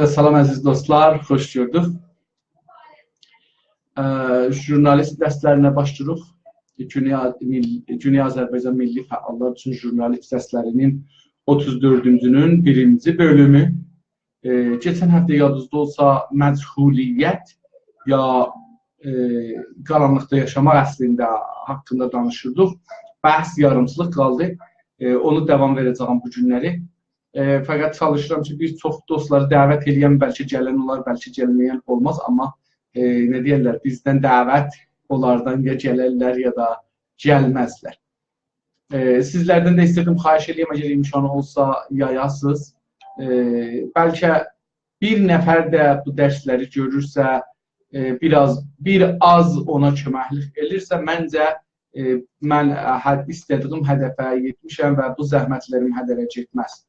Salam əziz dostlar, xoş gördük. Jurnalist dərslərinə başlayırıq. Güney Azərbaycan Milli Fəallar üçün jurnalist dərslərinin 34-cünün birinci bölümü. Keçən həftə yadınızda olsa, məchhuliyyət ya qaranlıqda yaşamaq əslində haqqında danışırdıq. Bəhs yarımçılıq qaldı. Onu davam verəcəyim bu günləri. Fəqət çalışıram ki, bir çox dostları dəvət edən, bəlkə gələn olar, bəlkə gəlməyən olmaz. Amma nə deyirlər, bizdən dəvət onlardan ya gələrlər, ya da gəlməzlər. Sizlərdən də istədim, xahiş edeyim, əgər imkanı olsa yayasız. Bəlkə bir nəfər də bu dərsləri görürsə, bir az ona köməklik edirsə, məncə mən istədiyim hədəfə yetmişəm və bu zəhmətlərim hədərə getməz.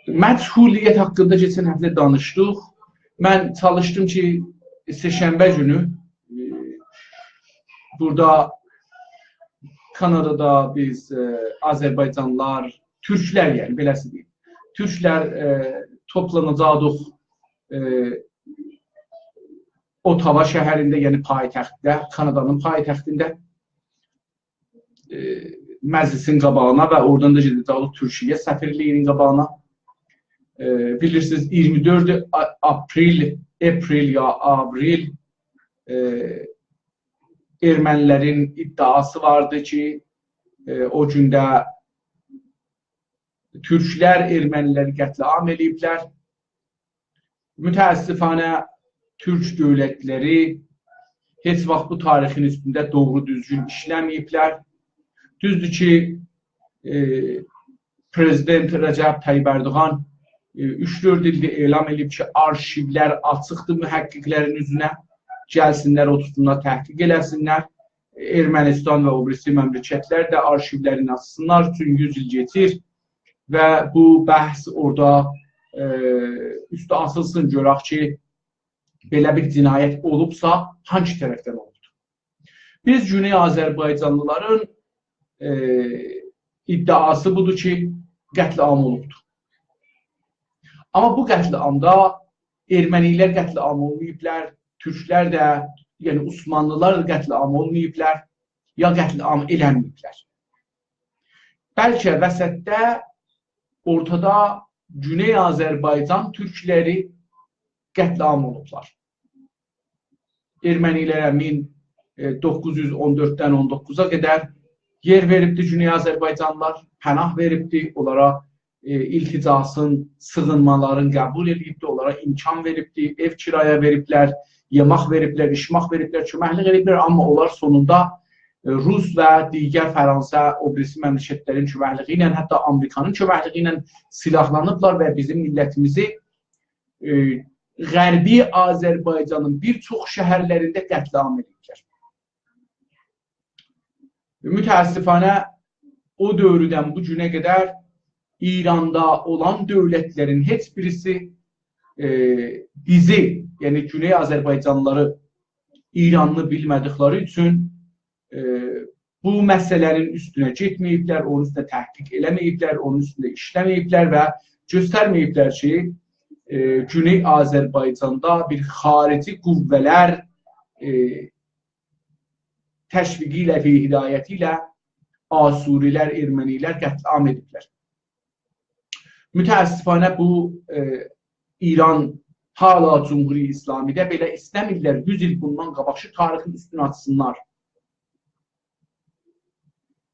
Məchhuliyyət haqqında keçən həftə danışdıq. Mən çalışdım ki, Şənbə günü burada Kanadada biz Azərbaycanlılar, Türklər, yəni beləsi deyil, Türklər toplanacaqdıq Ottawa şəhərində, yəni paytaxtda, Kanadanın paytaxtında məclisin qabağına və oradan da gedəcək Türkiyə səfirliyinin qabağına. Bilirsiniz, 24 April ya Avril ermənilərin iddiası vardı ki, o gündə Türklər erməniləri qətliam ediblər. Mütəəssifanə Türk dövlətləri heç vaxt bu tarixin üstündə doğru düzgün işləməyiblər. Düzdür ki, Prezident Rəcəb Tayyip Erdoğan 3-4 ildə elan edib ki, arşivlər açıqdır mühəqqqiqlərin üzünə, gəlsinlər, otursunlar, təhqiq eləsinlər. Ermənistan və o birisi məmləkətlər də arşivlərini açsınlar, üçün 100 il geçir və bu bəhs orada üstə asılsın, görək ki, belə bir cinayət olubsa, hangi tərəfdən olubdur? Biz Güney Azərbaycanlıların iddiası budur ki, qətliam olubdur. Amma bu qətliamda ermənilər qətliam olmayıblar, türklər də, yəni Osmanlılar da qətliam olmayıblar, ya qətliam eləməyiblər. Bəlkə vəsətdə, ortada Güney Azərbaycan türkləri qətliam olublar. Ermənilərə 1914-dən 19-a qədər yer veribdi Güney Azərbaycanlılar, pənah veribdi, onlara ilticasın, sığınmaların qəbul edibdi, onlara imkan veribdi, ev kiraya veriblər, yemək veriblər, işmaq veriblər, köməklik ediblər, amma onlar sonunda Rus və digər Fransa, o birisi məmləkətlərin köməkliyi ilə, hətta Amerikanın köməkliyi ilə silahlanıblar və bizim millətimizi Qərbi Azərbaycanın bir çox şəhərlərində qətliam ediblər. Mütəəssifanə o dövrdən bu günə qədər İranda olan dövlətlərin heç birisi bizi, yəni Güney Azərbaycanlıları İranlı bilmədikləri üçün bu məsələnin üstünə getməyiblər, onun üstünə təhqiq eləməyiblər, onun üstündə işləməyiblər və göstərməyiblər ki, Güney Azərbaycanda bir xarici qüvvələr təşviqi ilə və hidayəti ilə Asurilər, ermənilər qətliam ediblər. Mütəəssifanə bu İran hala Cumhuri İslamidə belə istəmirlər, 100 il bundan qabaqşı tarixin üstünü açsınlar.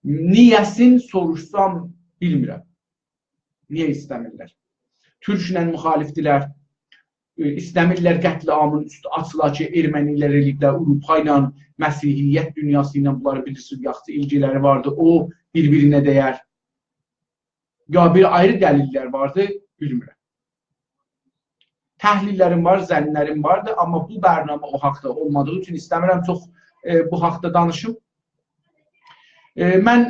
Niyəsin soruşsam bilmirəm. Niyə istəmirlər? Türklə müxalifdilər, istəmirlər qətliamın üstü açıla ki, ermənilər eliblər, Avropa ilə, Məsihiyyət dünyası ilə bunları bilirsiniz, yaxşı ilgiləri vardı, o bir-birinə dəyər. Ya bir ayrı dəlillər vardı, bilmirəm. Təhlillərim var, zənnlərim vardı, amma bu bərnamə o haqda olmadığı üçün istəmirəm çox bu haqda danışım. Mən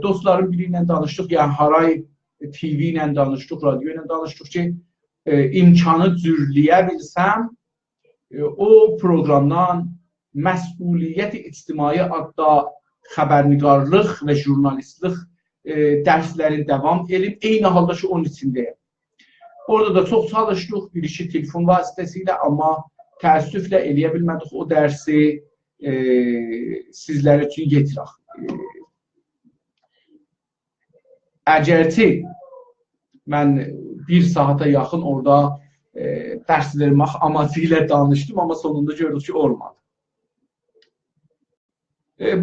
dostlarım biri ilə danışdıq, yəni Haray TV ilə danışdıq, radyo ilə danışdıq ki, imkanı cürləyə bilsəm, o proqramdan Məsuliyyət İctimai adda xəbərnigarlıq və jurnalistlik dərsləri davam edib, eyni halda ki, onun içindəyəm. Orada da çox çalışdıq, bir işi telefon vasitəsilə, amma təəssüflə eləyə bilmədik o dərsi sizlər üçün yetirək. Əgərçi mən bir saata yaxın orada dərs vermək amacı ilə danışdım, amma sonunda gördük ki, olmadı.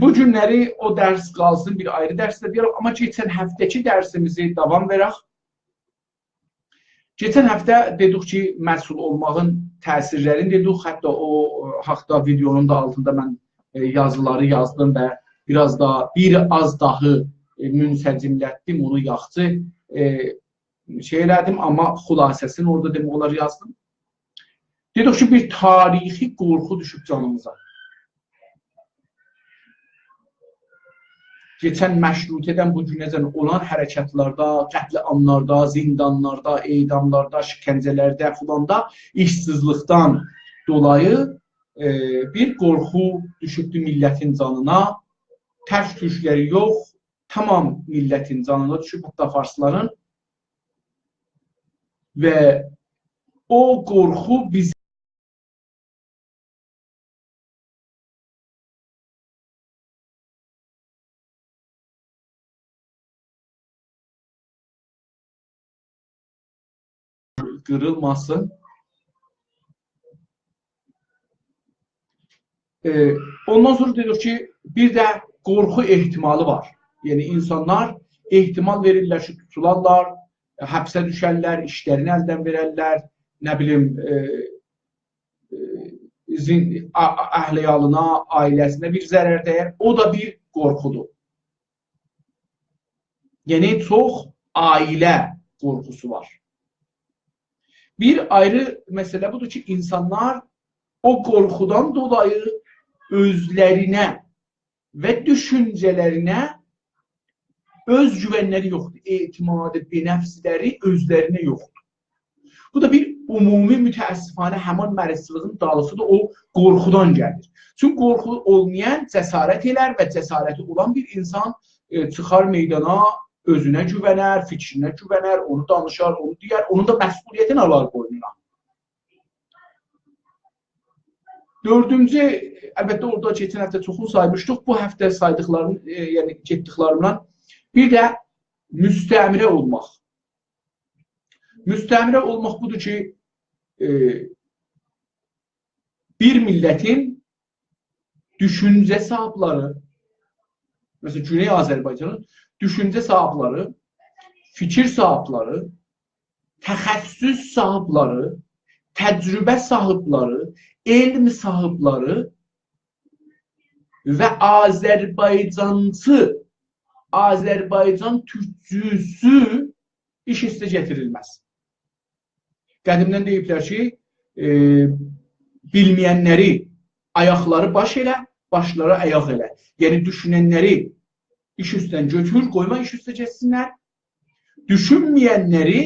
Bu günləri o dərs qalsın, bir ayrı dərsdə deyərək, amma keçən həftəki dərsimizi davam verək. Keçən həftə dedik ki, məsul olmağın təsirlərini dedik, hətta o haqda videonun da altında mən yazıları yazdım və biraz da bir az daha münsəcimlətdim, onu yaxçı elədim, amma xülasəsini orada demək olar yazdım. Dedik ki, bir tarixi qorxu düşüb canımıza. Geçən məşrutədən bu günəcən olan hərəkətlərdə, qətliamlarda, zindanlarda, edamlarda, şikəncələrdə, filanda, işsizlikdən dolayı bir qorxu düşübdü millətin canına. Tək türkləri yox, tamam millətin canına düşüb, hətta farsların. Və o qorxu bizi qırılmasın. Ondan sonra dedik ki, bir də qorxu ehtimalı var. Yəni, insanlar ehtimal verirlər ki, tutularlar, həbsə düşərlər, işlərini əldən verərlər, nə bilim, əhliyalına, ailəsinə bir zərər dəyər. O da bir qorxudur. Yəni, çox ailə qorxusu var. Bir ayrı məsələ budur ki, insanlar o qorxudan dolayı özlərinə və düşüncələrinə öz güvənləri yoxdur. Etimadı, benəfsləri özlərinə yoxdur. Bu da bir ümumi mütəəssifanə həman mərəzçılığın dalısı da o qorxudan gəlir. Çünki qorxu olmayan cəsarət elər və cəsarəti olan bir insan çıxar meydana, özünə güvənər, fikrinə güvənər, onu danışar, onu deyər, onun da məsuliyyətini alar boynuna. Dördüncü, əlbəttə orada keçən həftə çoxunu saymışdıq, bu həftə saydıqlarım, yəni getdiklərimdən bir də müstəmirə olmaq. Müstəmirə olmaq budur ki, bir millətin düşüncə sahibləri, məsələn, Güney Azərbaycanın düşüncə sahibləri, fikir sahibləri, təxəssüs sahibləri, təcrübə sahibləri, elm sahibləri və Azərbaycancı, Azərbaycan türkcüsü iş üstə gətirilməz. Qədimdən deyiblər ki, bilməyənləri ayaqları baş elə, başları ayaq elə. Yəni, düşünənləri iş üstdən götür, qoyma iş üstə geçsinlər. Düşünməyənləri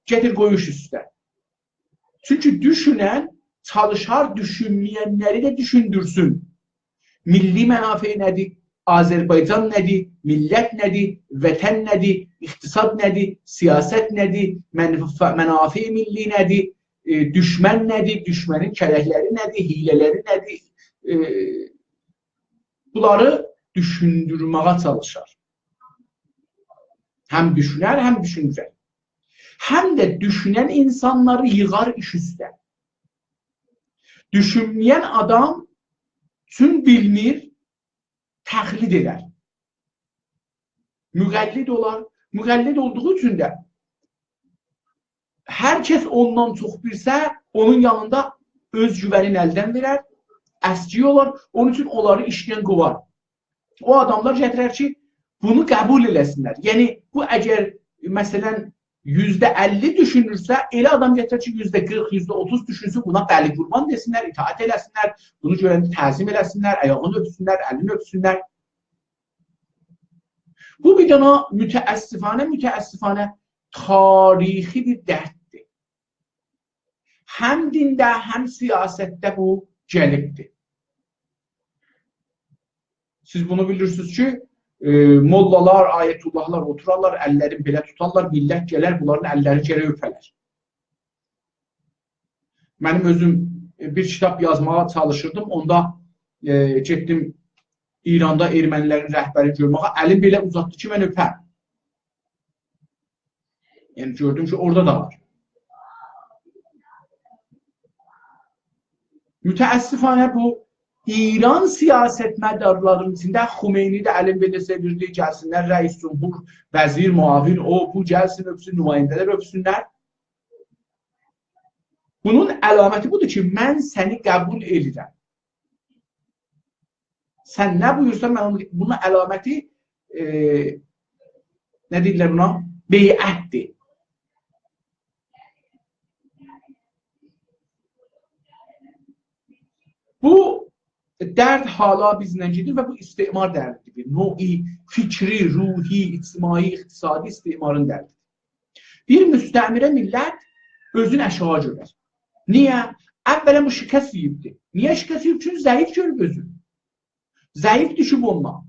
getir, qoy iş üstə. Çünki düşünən çalışar, düşünməyənləri də düşündürsün. Milli mənafe nədir? Azərbaycan nədir? Millət nədir? Vətən nədir? İqtisad nədir? Siyasət nədir? Mənafe milli nədir? Düşmən nədir? Düşmənin kələkləri nədir? Hilələri nədir? Bunları düşündürməyə çalışar. Həm düşünər, həm düşüncər. Həm də düşünən insanları yığar iş üstə. Düşünməyən adam üçün bilmir, təqlid edər. Müqəllid olar. Müqəllid olduğu üçün də hər kəs ondan çox bilsə, onun yanında öz güvənin əldən verər, əski olar, onun üçün onları işdən qovar. O adamlar gətirər ki, bunu qəbul eləsinlər. Yəni, bu əgər, məsələn, %50 düşünürsə, elə adam gətirər ki, %40, %30 düşünsün, buna bəli qurban desinlər, itaat eləsinlər, bunu görəndə təzim eləsinlər, ayağını öpsünlər, əlini öpsünlər. Bu bir dana mütəəssifanə tarixi bir dərddir. Həm dində, həm siyasətdə bu gəlibdir. Siz bunu bilirsiniz ki, mollalar, ayetullahlar oturarlar, əllərini belə tutarlar, millət gələr, bunların əlləri gərək öpələr. Mənim özüm bir kitab yazmağa çalışırdım, onda getdim İranda ermənilərin rəhbəri görməyə, əlim belə uzatdı ki, mən öpəm. Yəni gördüm ki, orada da var. Mütəəssifanə bu İran siyasetmədarlarının içində Xumeyni də əlim belə sevirdi, gəlsinlər, rəis cumhur, vəzir, muavin, bu gəlsin, öpsün, nümayəndələr öpsünlər. Bunun əlaməti budur ki, mən səni qəbul edirəm. Sən nə buyursan, mən bunun əlaməti nə deyirlər buna? Beyətdir. Bu dərd hala bizlə gedir və bu istimar dərdidir. Növ-i fikri, ruhi, ictimai, iqtisadi istimarın dərdidir. Bir müstəmirə millət özünü aşağı görər. Niyə? Əvvələn bu şikəst yiyibdir. Niyə şikəst yiyib? Çünki zəif görüb özünü. Zəif düşüb ondan.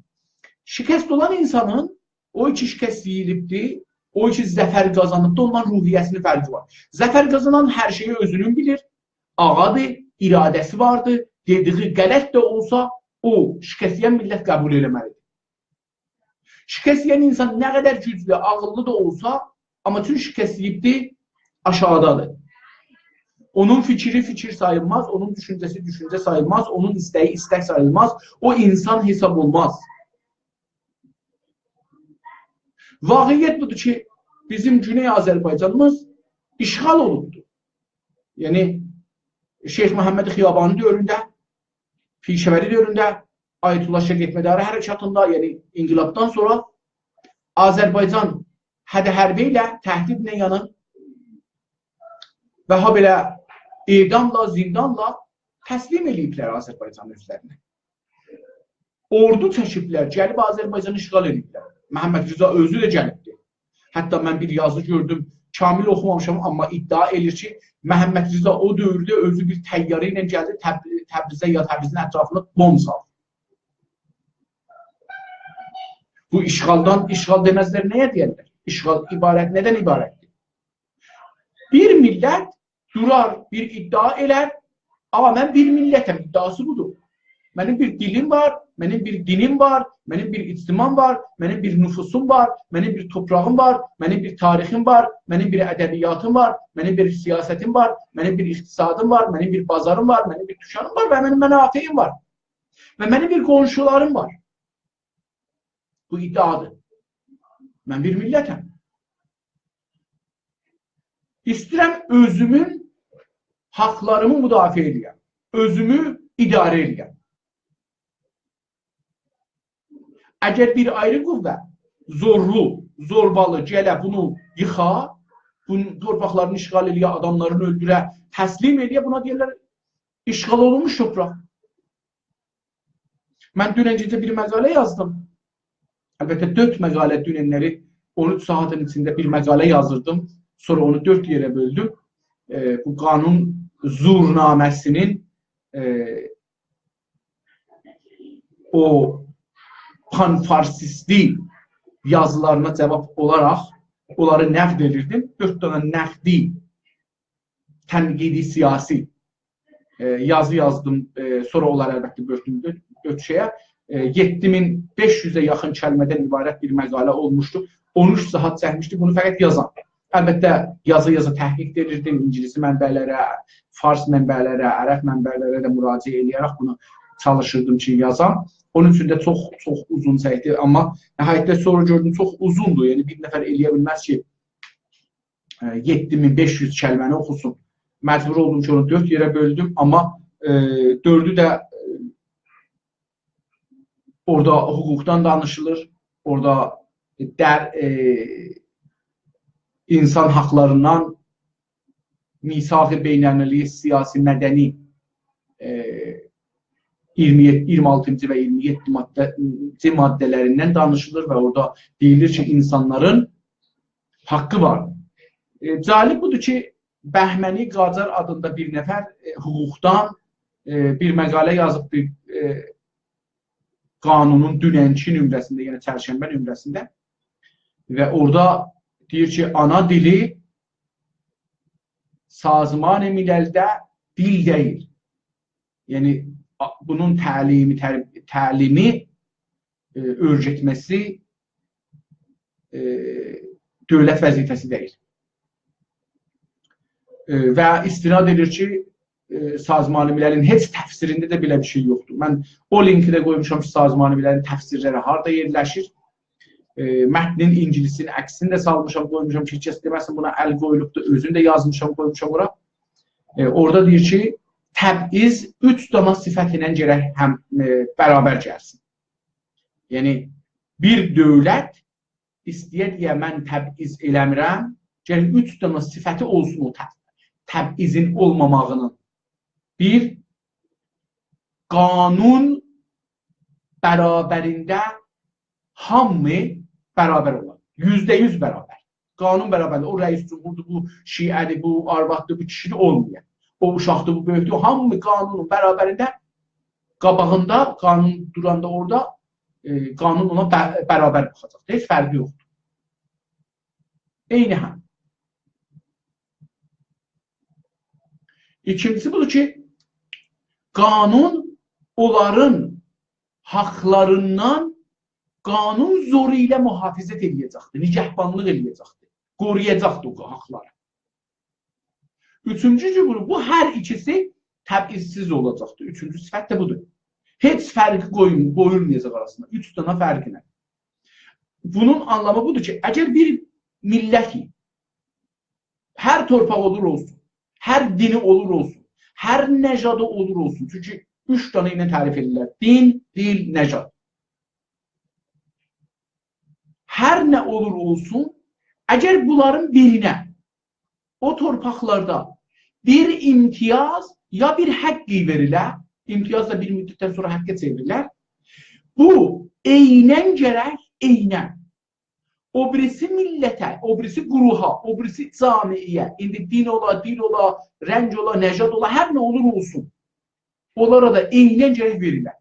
Şikəst olan insanın o iki şikəst yiyilibdir, o iki zəfər qazanıbdır, ondan ruhiyyəsinin fərqi var. Zəfər qazanan hər şeyi özünün bilir, ağadır, iradəsi vardır, dediği qələt də olsa, o şikəst yiyən millət qəbul eləməlidir. Şikəst yiyən insan nə qədər güclü, ağıllı da olsa, amma tüm şikəst yiyibdir, aşağıdadır. Onun fikri fikir sayılmaz, onun düşüncəsi düşüncə sayılmaz, onun istəyi istək sayılmaz, o insan hesab olmaz. Vaqiyyət budur ki, bizim Güney Azərbaycanımız işğal olubdur. Yəni, Şeyx Məhəmməd Xiyabani dövründə, Pişəvəri dövründə, Ayətullah Şəqetmədarı hərəkatında, yəni inqilabdan sonra Azərbaycan hədə-hərbə ilə, təhdidlə yanır və ha belə edamla, zindanla təslim ediblər Azərbaycan özlərini. Ordu çəkiblər, gəlib Azərbaycanı işğal ediblər. Məhəmməd Rıza özü də gəlibdir. Hətta mən bir yazı gördüm, kamil oxumamışam, amma iddia edir ki, Məhəmməd Rıza o dövrdə özü bir təyyarə ilə gəldi, Təbrizə ya Təbrizin ətrafında bomb saldı. Bu işğaldan, işğal deməzlər nəyə deyərlər? İşğal ibarət, nədən ibarətdir? Bir millət durar, bir iddia elər, amma mən bir millətəm, iddiası budur. Mənim bir dilim var, mənim bir dinim var, mənim bir ictimam var, mənim bir nüfusum var, mənim bir toprağım var, mənim bir tarixim var, mənim bir ədəbiyyatım var, mənim bir siyasətim var, mənim bir iqtisadım var, mənim bir bazarım var, mənim bir tükanım var və mənim mənafeyim var. Və mənim bir qonşularım var. Bu iddiadır. Mən bir millətəm. İstəyirəm özümün haqlarımı müdafiə edəyəm. Özümü idarə edəyəm. Əgər bir ayrı qüvvə zorlu, zorbalı gələ bunu yıxa, bunun torpaqlarını işğal eləyə, adamlarını öldürə, təslim eləyə, buna deyirlər işğal olunmuş torpaq. Mən dünən gecə bir məqalə yazdım. Əlbəttə 4 məqalə dünənləri 13 saatın içində bir məqalə yazırdım. Sonra onu 4 yerə böldüm. Bu qanun zurnaməsinin o panfarsistli yazılarına cavab olaraq onları nəqd edirdim. 4 dənə nəqdi, tənqidi, siyasi yazı yazdım. Sonra onları əlbəttə böldüm 4 şeyə. 7500-ə yaxın kəlmədən ibarət bir məqalə olmuşdu. 13 saat çəkmişdi bunu fəqət yazan. Əlbəttə yazı təhqiq edirdim. İngilisi mənbələrə, fars mənbələrə, ərəb mənbələrə də müraciə edərək bunu çalışırdım ki, yazam. Onun üçün də çox uzun çəkdi. Amma nəhayətdə sonra gördüm, çox uzundur. Yəni bir nəfər eləyə bilməz ki, 7500 kəlməni oxusun. Məcbur oldum ki, onu 4 yerə böldüm. Amma 4'ü də orada hüquqdan danışılır. Orada insan haqlarından, misaq-ı beynəlmiləli, siyasi, mədəni 26-cı və 27-ci maddələrindən danışılır və orada deyilir ki, insanların haqqı var. Cəlib budur ki, Bəhməni Qacar adında bir nəfər hüquqdan bir məqalə yazıb, qanunun dünənki nömrəsində, yəni çərşənbə nömrəsində və orada deyir ki, ana dili Sazman-ı Miləldə dil deyil. Yəni bunun təlimi öyrətməsi dövlət vəzifəsi deyil. Və istinad edir ki, Sazman-ı Miləlin heç təfsirində də belə bir şey yoxdur. Mən o linki də qoymuşam ki, Sazman-ı Miləlin təfsirləri harada yerləşir. Mətnin ingilisinin əksini də salmışam, qoymuşam ki, heç deməsin buna əl qoyulubdur, özünü də yazmışam, qoymuşam ora. Orada deyir ki, təbiz 3 dana sifət ilə gərək həm bərabər gəlsin. Yəni, bir dövlət istəyir deyə mən təbiz eləmirəm, gərək 3 dana sifəti olsun o təbizin olmamağının. Bir, qanun bərabərində hamı bərabər olar. %100 bərabər. Qanun bərabərdir. O rəis cumhurdur, bu şiədir, bu arvaddır, bu kişidir, olmuyor. O uşaqdır, bu böyükdür. Hamı qanunun bərabərində qabağında, qanun duranda orada qanun ona bərabər baxacaq. Heç fərqi yoxdur. Eyni həm. İkincisi budur ki, qanun onların haqlarından qanun zoru ilə mühafizət edəcəkdir, nigahbanlıq edəcəkdir, qoruyacaqdır o haqları. Üçüncü bu hər ikisi təbizsiz olacaqdır. Üçüncü sifət də budur. Heç fərqi qoyulmayacaq arasında. 3 dana fərqinə. Bunun anlamı budur ki, əgər bir milləti hər torpaq olur olsun, hər dini olur olsun, hər nəcadı olur olsun. Çünki 3 dana ilə tərif edirlər. Din, dil, nəcad. Hər nə olur olsun, əgər bunların birinə o torpaqlarda bir imtiyaz ya bir həqqi verilər, imtiyaz da bir müddətdən sonra həqqə çevirirlər, bu eynən gərək, eynən. O birisi millətə, o birisi quruha, o birisi camiyə, indi din ola, dil ola, rəng ola, nəcad ola, hər nə olur olsun. Onlara da eynən gərək verirlər.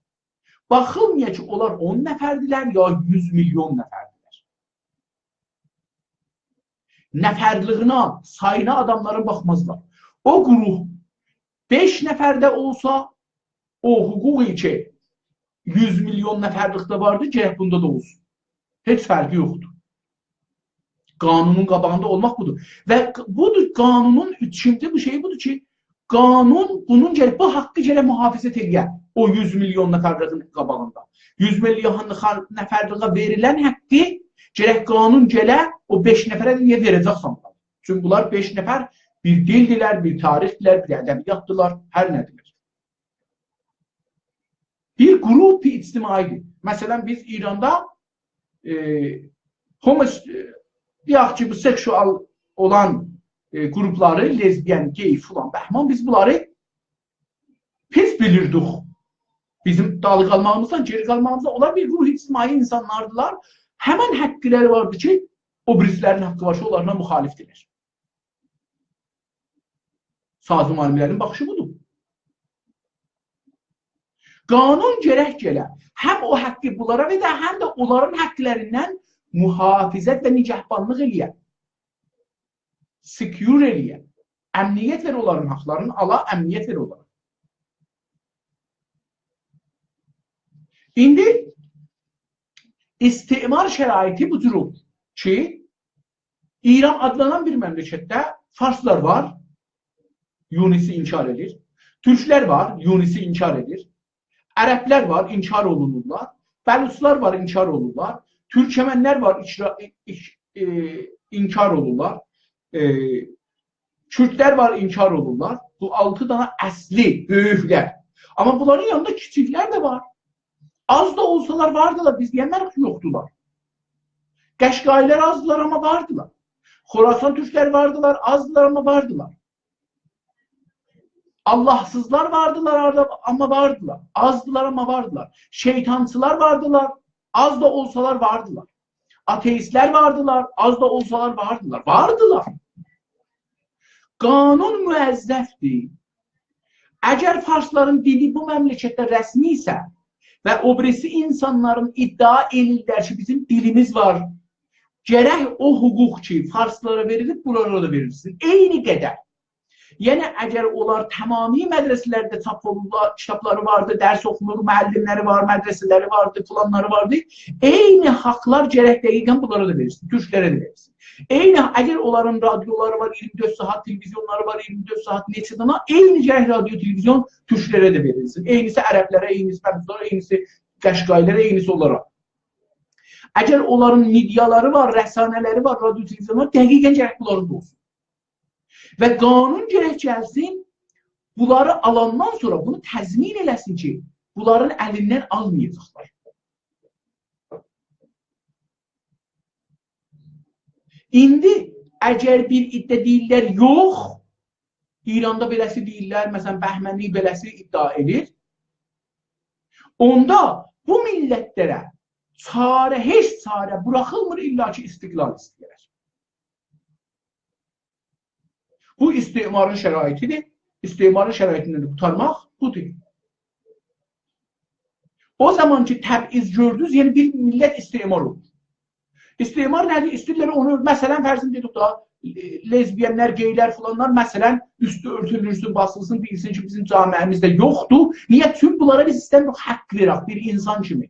Baxılmaya ki, onlar 10 nəfərdilər ya 100 milyon nəfərdir. Nəfərlığına, sayına adamların baxmazlar. O quruh 5 nəfərdə olsa, o hüquq ki 100 milyon nəfərlikdə vardır, gərək bunda da olsun. Heç fərqi yoxdur. Qanunun qabağında olmaq budur. Və budur, qanunun üçüncü bir şey budur ki, qanun bunun gərək, bu haqqı gərək mühafizət edir o 100 milyon nəfərliğin qabağında. 100 milyon nəfərliğə verilən haqqı gərək qanun gələ o 5 nəfərə niyə verəcəksən? Çünki bunlar 5 nəfər bir dildilər, bir tarixdilər, bir ədəbiyyatdılar, hər nədirlər. Bir qrup ictimaidir. Məsələn, biz İranda deyək ki, bu seksual olan qrupları, lezbiyen, gey filan, bəhman, biz bunları pis bilirdik. Bizim dalı qalmağımızdan, geri qalmağımızdan onlar bir qrup ictimai insanlardılar. Həmən həqqləri vardı ki, o birislərin haqqı var ki, onlarına müxalifdirlər. Sazman-ı Miləlin baxışı budur. Qanun gərək gələ. Həm o haqqı bunlara və də həm də onların haqqlərindən mühafizət və nigahbanlıq eləyər. Secure eləyər. Əmniyyət ver onların haqlarını, ala əmniyyət ver onlara. İndi istimar şəraiti bu cür olur ki, İran adlanan bir məmləkətdə Farslar var, Yunisi inkar edir. Türklər var, Yunisi inkar edir. Ərəblər var, inkar olunurlar. Bəluslar var, inkar olurlar. Türkmənlər var, inkar olurlar. Kürtlər var, inkar olurlar. Bu 6 dana əsli, böyüklər. Amma bunların yanında kiçiklər də var. Az da olsalar vardılar, biz deyənlər yoxdular. Qəşqailər azdılar, amma vardılar. Xorasan türklər vardılar, azdılar, amma vardılar. Allahsızlar vardılar, amma vardılar. Azdılar, amma vardılar. Şeytansılar vardılar, az da olsalar vardılar. Ateistlər vardılar, az da olsalar vardılar. Vardılar. Qanun müəzzəfdir. Əgər Farsların dili bu məmləkətdə rəsmi isə, Və o birisi insanların iddia edirlər ki, bizim dilimiz var. Gərək o hüquq ki, farslara verilib, buralara da verilsin. Eyni qədər. Yəni, əgər onlar tamami mədrəsələrdə çap olurlar, kitabları vardı, dərs oxunur, müəllimləri var, mədrəsələri vardı, planları vardı. Eyni haqlar gərək dəqiqən bunlara da verilsin, türklərə də verilsin. Eyni, əgər onların radioları var, 24 saat televizyonları var, 24 saat neçə dana, eyni gərək radio, televizyon türklərə də verilsin. Eynisi ərəblərə, eynisi pərdələrə, eynisi qəşqaylərə, eynisi onlara. Əgər onların mediaları var, rəsanələri var, radio, televizyonlar, dəqiqən gərək bunların da olsun. Və qanun gərək gəlsin, bunları alandan sonra bunu təzmin eləsin ki, bunların əlindən almayacaqlar. İndi əgər bir iddia deyirlər, yox, İranda beləsi deyirlər, məsələn, Bəhməni beləsi iddia edir, onda bu millətlərə çarə, heç çarə buraxılmır, illa ki, istiqlal istəyirlər. Bu istimarın şəraitidir. İstimarın şəraitindən qurtarmaq budur. O zaman ki, təbiz gördünüz, yəni bir millət istimar olur. İstimar nədir? İstəyirlər onu, məsələn, fərzin dedik da, lezbiyenlər, geylər filanlar, məsələn, üstü örtülürsün, basılsın, bilsin ki, bizim camiəmizdə yoxdur. Niyə? Çünki bunlara biz istəmirik, haqq verək, bir insan kimi.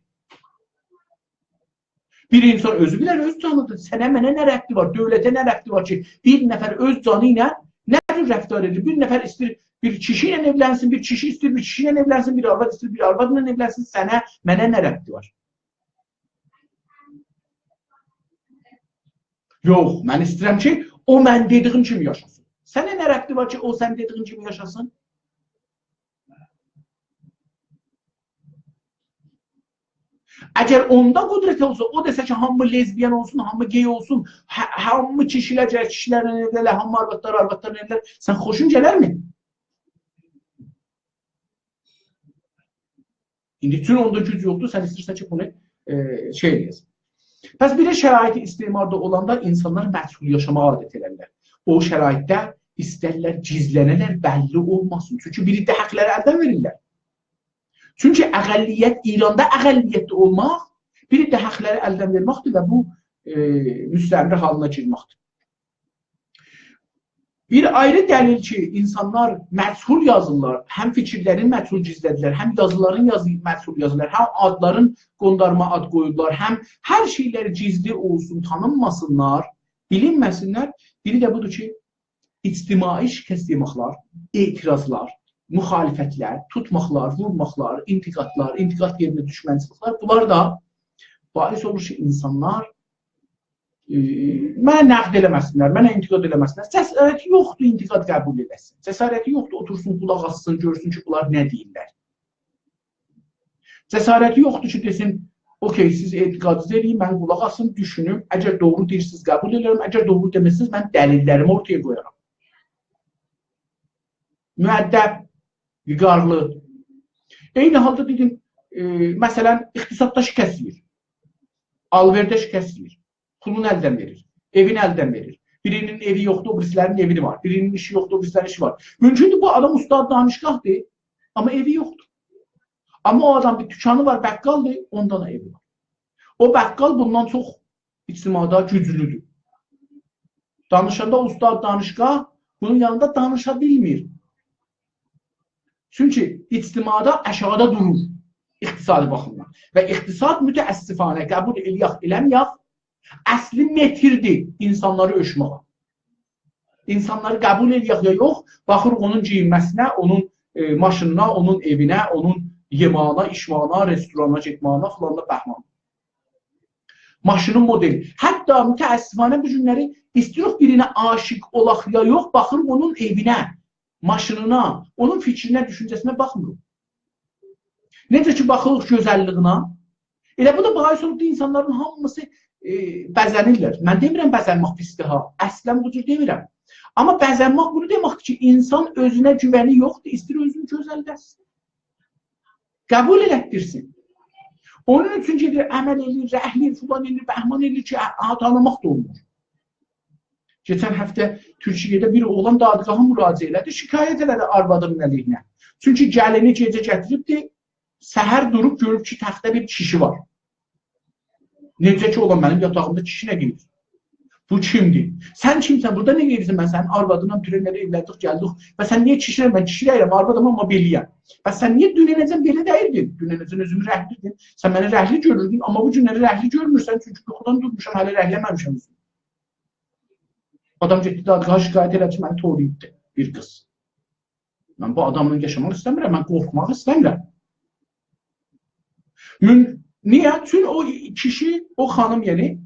Bir insan özü bilər, öz canıdır. Sənə, mənə nə rəbti var? Dövlətə nə rəbti var ki, bir nəfər öz canı ilə nə cür rəftar edir? Bir nəfər istəyir, bir kişi ilə evlənsin, bir kişi istəyir, bir kişi ilə evlənsin, bir arvad istəyir, bir arvad ilə evlənsin. Sənə, mənə nə rəbti var? Yox, mən istəyirəm ki, o mən dediyim kimi yaşasın. Sənə nə rəbti var ki, o sən dediyin kimi yaşasın? Əgər onda qudret olsa, o desə ki, hamı lezbiyen olsun, hamı gey olsun, hamı kişilər, kişilərin evlərlə, hamı arvadların evlər, sən xoşun gələrmi? İndi üçün onda güc yoxdur, sən istəyirsən ki, bunu şey eləyəsin. Pəs bir də şəraiti istimarda olanda insanlar məsul yaşamağa adət elərlər. O şəraitdə istərlər, gizlənələr, bəlli olmasın. Çünki bir də həqləri əldən verirlər. Çünki əqəlliyyət, İranda əqəlliyyətdə olmaq, bir də həqləri əldən verməkdir və bu müstəmri halına girməkdir. Bir ayrı dəlil ki, insanlar məchul yazırlar, həm fikirlərin məchul gizlədirlər, həm yazıların məchul yazırlar, həm adların qondarma ad qoyurlar, həm hər şeyləri gizli olsun, tanınmasınlar, bilinməsinlər. Biri də budur ki, ictimai şikəst yeməklər, etirazlar, müxalifətlər, tutmaqlar, vurmaqlar, intiqadlar, intiqad yerinə düşmənçiliklər, bunlar da bariz olur ki, insanlar mənə nəqd eləməsinlər, mənə intiqad eləməsinlər. Cəsarəti yoxdur, intiqad qəbul edəsin. Cəsarəti yoxdur, otursun, qulaq assın, görsün ki, bunlar nə deyirlər. Cəsarəti yoxdur ki, desin, okey, siz etiqadınızı eləyin, mən qulaq assın, düşünüm, əgər doğru deyirsiniz, qəbul edirəm, əgər doğru deməsiniz, mən dəlillərimi ortaya qoyaram. Müəddəb, viqarlı. Eyni halda dedim, məsələn, iqtisadda şikəst yiyir, alverdə şikəst yiyir. Pulunu əldən verir, evini əldən verir. Birinin evi yoxdur, o birislərinin evi var. Birinin işi yoxdur, o birislərinin işi var. Mümkündür, bu adam ustad danışqahdır, amma evi yoxdur. Amma o adam bir dükkanı var, bəqqaldır, onda da evi var. O bəqqal bundan çox ictimada güclüdür. Danışanda ustad danışqah bunun yanında danışa bilmir. Çünki ictimada aşağıda durur, iqtisadi baxımdan. Və iqtisad mütəəssifanə qəbul eləyək, eləməyək, əsli metirdir insanları ölçməyə. İnsanları qəbul eləyək ya yox, baxır onun giyinməsinə, onun maşınına, onun evinə, onun yemağına, işmağına, restorana getməyına, filanla bəhmanına. Maşının modeli. Hətta mütəəssifanə bu günləri istəyirik birinə aşiq olaq ya yox, baxır onun evinə, maşınına, onun fikrinə, düşüncəsinə baxmırıq. Necə ki, baxırıq gözəlliyinə, elə bu da bahis olubdur, insanların hamısı bəzənirlər. Mən demirəm bəzənmək pisdir ha, əslən bu cür demirəm. Amma bəzənmək bunu deməkdir ki, insan özünə güvəni yoxdur, istəyir özünü gözəldəsin. Qəbul elətdirsin. Onun üçün gedir, əməl edir, rəhlir, filan edir, bəhman edir ki, tanımaq da olmur. Keçən həftə Türkiyədə bir oğlan dadqaha müraciə elədi, şikayət elədi arvadının əleyhinə. Çünki gəlini gecə gətiribdi, səhər durub görüb ki, təxtdə bir kişi var. Necə ki, olan mənim yatağımda kişi nə gedir? Bu kimdir? Sən kimsən? Burada nə gedirsən? Mən sənin arvadınam, dünənlərə evləndik, gəldik. Və sən niyə kişirəm? Mən kişi deyirəm, arvadım, amma beliyəm. Və sən niyə dünənəcən belə deyirdin? Dünənəcən özümü rəhlirdin. Sən məni rəhli görürdün, amma bu günləri rəhli görmürsən. Çünki yuxudan durmuşam, hələ rəhləməmişəm. Adam getdi, daha şikayət elədi ki, məni toruyubdu bir qız. Mən bu adamla yaşamaq istəmirəm, mən qorxmaq istəmirəm. Niyə? Çünki o kişi, o xanım yəni,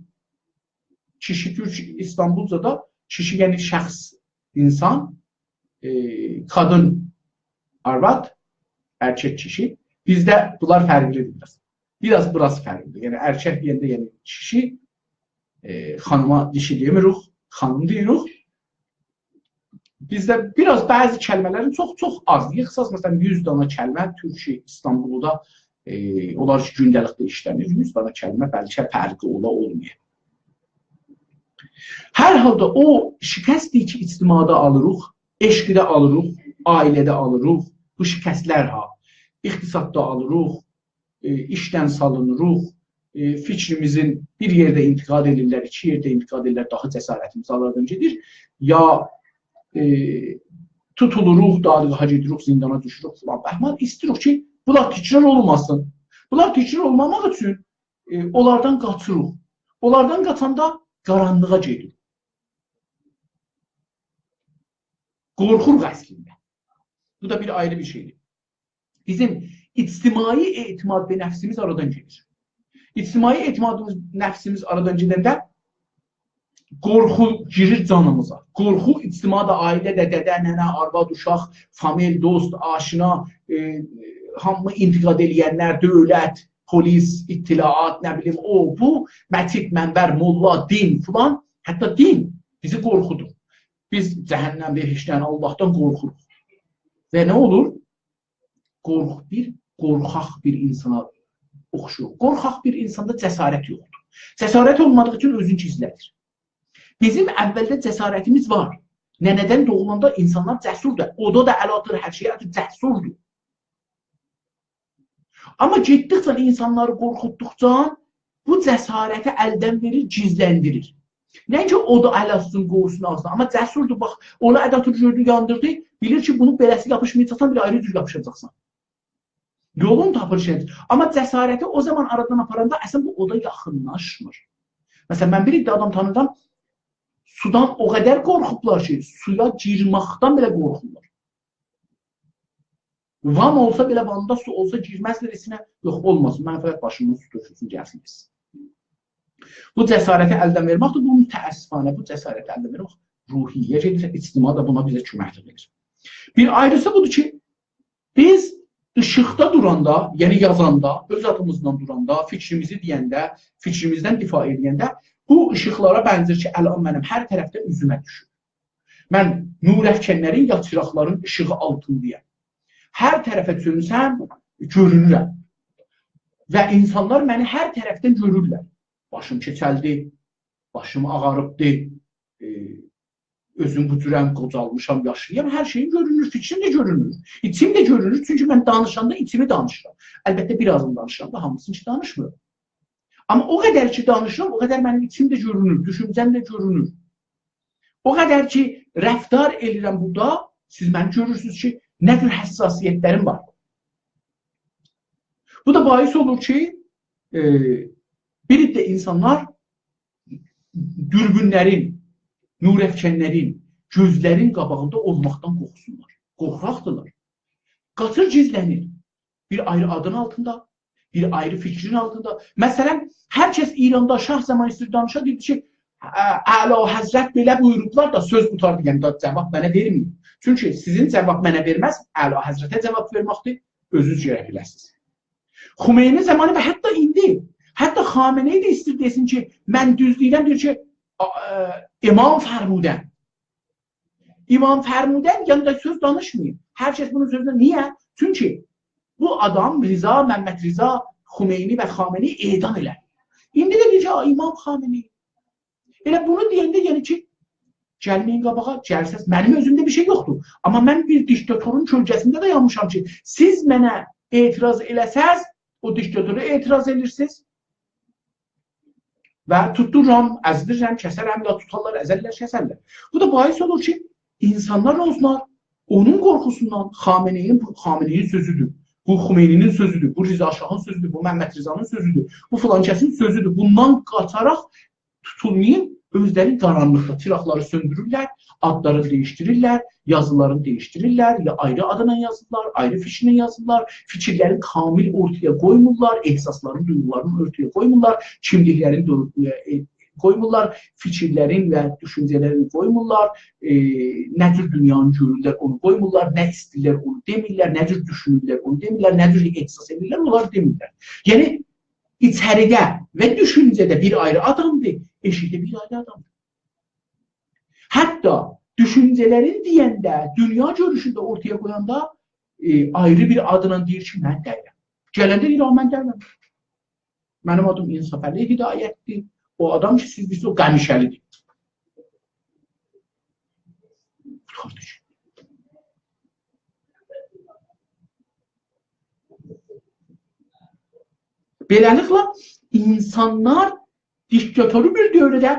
kişi Türk İstanbulca'da kişi yani şəxs, insan, kadın, arvad, erkek kişi. Bizde bunlar fərqlidir biraz. Biraz fərqlidir. Yani erkek deyəndə yani kişi, xanıma dişi demirik, xanım deyirik. Bizde biraz bəzi kəlmələrin çox az. Yıxsaz məsələn 100 dana kəlmə Türkiye İstanbul'da onlar ki gündəlikdə işlənir. 100 dana kəlmə bəlkə fərqi olmayır. Hər halda o şikəstdir ki, ictimada alırıq, eşqdə alırıq, ailədə alırıq, bu şikəstlər iqtisadda alırıq, işdən salınırıq, fikrimizin bir yerdə intiqad edirlər, iki yerdə intiqad edirlər, daha cəsarətimiz alardan gedir, ya tutuluruq, dadlığa gedirik, zindana düşürük falan. Bəhman istəyirik ki, bunlar təkrar olmasın. Bunlar təkrar olmamaq üçün onlardan qaçırıq. Onlardan qaçanda qaranlığa gedir. Qorxuruq əslində. Bu da bir ayrı bir şeydir. Bizim ictimai etimad və nəfsimiz aradan gedir. İctimai etimadımız, nəfsimiz aradan gedəndə qorxu girir canımıza. Qorxu ictimada, ailədə, dədə, nənə, arvad, uşaq, famil, dost, aşina, hamı intiqad eləyənlər, dövlət, polis, ittilaat, nə bilim, o, bu, mətik, mənbər, molla, din filan, hətta din bizi qorxudur. Biz cəhənnəm behişdən, Allahdan qorxuruq. Və nə olur? Qorxaq bir insana oxşuyor. Qorxaq bir insanda cəsarət yoxdur. Cəsarət olmadığı üçün özünü gizlədir. Bizim əvvəldə cəsarətimiz var. Nənədən doğulanda insanlar cəsurdur. Oda da əl atır, hər şeyə atır, cəsurdur. Amma getdikcə insanları qorxutduqca bu cəsarəti əldən verir, gizləndirir. Nəinki o da əl atsın, qoğusun ağzına. Amma cəsurdur, bax, onu ədatı gördü, yandırdı, bilir ki, bunu beləsi yapışmayacaqsan, bir ayrı cür yapışacaqsan. Yolun tapır şeydir. Amma cəsarəti o zaman aradan aparanda əslən bu oda yaxınlaşmır. Məsələn, mən bir adam tanıdım, sudan o qədər qorxublar ki, suya girməkdən belə qorxurlar. Van olsa belə, vanda su olsa girməzlər içinə, yox olmasın, mən fəqət başımın su tökülsün, gəlsiniz. Bu cəsarəti əldən verməkdir, bu mütəəssifanə, bu cəsarəti əldən vermək ruhiyyə gedir, ictima da buna bizə köməklik verir. Bir ayrısı budur ki, biz işıqda duranda, yəni yazanda, öz adımızdan duranda, fikrimizi deyəndə, fikrimizdən difa edəndə, bu işıqlara bənzər ki, əlan mənim hər tərəfdə üzümə düşür. Mən nurəfkənlərin, ya çıraqların işığı altındayım. Hər tərəfə çönsəm, görünürəm. Və insanlar məni hər tərəfdən görürlər. Başım keçəldi, başım ağarıbdı, özüm bu cürəm, qocalmışam, yaşlıyam, hər şeyim görünür, fikrim də görünür. İçim də görünür, çünki mən danışanda içimi danışıram. Əlbəttə, birazını danışıram da, hamısını ki danışmıram. Amma o qədər ki danışıram, o qədər mənim içim də görünür, düşüncəm də görünür. O qədər ki rəftar edirəm burada, siz məni görürsünüz ki, nə tür həssasiyyətlərim var. Bu da bahis olur ki, bir də insanlar dürbünlərin, nurəfkənlərin, gözlərin qabağında olmaqdan qorxsunlar. Qorxaqdırlar. Qaçır gizlənir. Bir ayrı adın altında, bir ayrı fikrin altında. Məsələn, hər kəs İranda şah zaman istəyir danışa, deyir ki, Əla Həzrət belə buyurublar da söz tutardı, yəni da cavab mənə verməyim. Çünki sizin cavab mənə verməz, Əla Həzrətə cavab verməkdir, özünüz görə biləsiniz. Xümeyni zamanı və hətta indi, hətta Xameneyi də istəyir desin ki, mən düz deyirəm, deyir ki, İmam Fərmudən. İmam Fərmudən yanında söz danışmayın. Hər kəs bunun sözünə. Niyə? Çünki bu adam Rıza, Məmməd Rıza, Xümeyni və Xameneyi edam elər. İndi də deyir ki, İmam Xameneyi. Elə bunu deyəndə, yəni ki, gəlməyin qabağa, gəlsəz, mənim özümdə bir şey yoxdur. Amma mən bir diktatorun kölgəsində dayanmışam ki, siz mənə etiraz eləsəz, o diktatora etiraz edirsiniz və tutduram, əzdirirəm, kəsərəm, ya tutarlar, əzəllər, kəsərlər. Bu da bahis olur ki, insanlar olsunlar, onun qorxusundan Xameneyin sözüdür, bu Xumeyninin sözüdür, bu Rıza Şahın sözüdür, bu Məhəmməd Rizanın sözüdür, bu filankəsin sözüdür. Bundan qaçaraq tutulmayın, özləri qaranlıqda çıraqları söndürürlər, adları değiştirirlər, yazılarını değiştirirlər, ya ayrı adına yazırlar, ayrı fişinə yazırlar, fikirlərin kamil ortaya qoymurlar, ehsasların, duygularını ortaya qoymurlar, kimliklərini qoymurlar, fikirlərin və düşüncələrini qoymurlar, nə cür dünyanı görürlər onu qoymurlar, nə istəyirlər onu demirlər, nə cür düşünürlər onu demirlər, nə cür ehsas edirlər, onları demirlər. Yəni, içəridə və düşüncədə bir ayrı adamdır, eşikdə bir ayrı adamdır. Hətta düşüncələrin deyəndə, dünya görüşündə ortaya qoyanda ayrı bir adına deyir ki, mən dəyirəm. Gələndə deyir, mən dəyirəm. Mənim adım İnsafəli Hidayətdir. O adam ki, siz bizdə o qəmişəlidir. Qardaş. Beləliklə, insanlar diktatoru bir dövrədə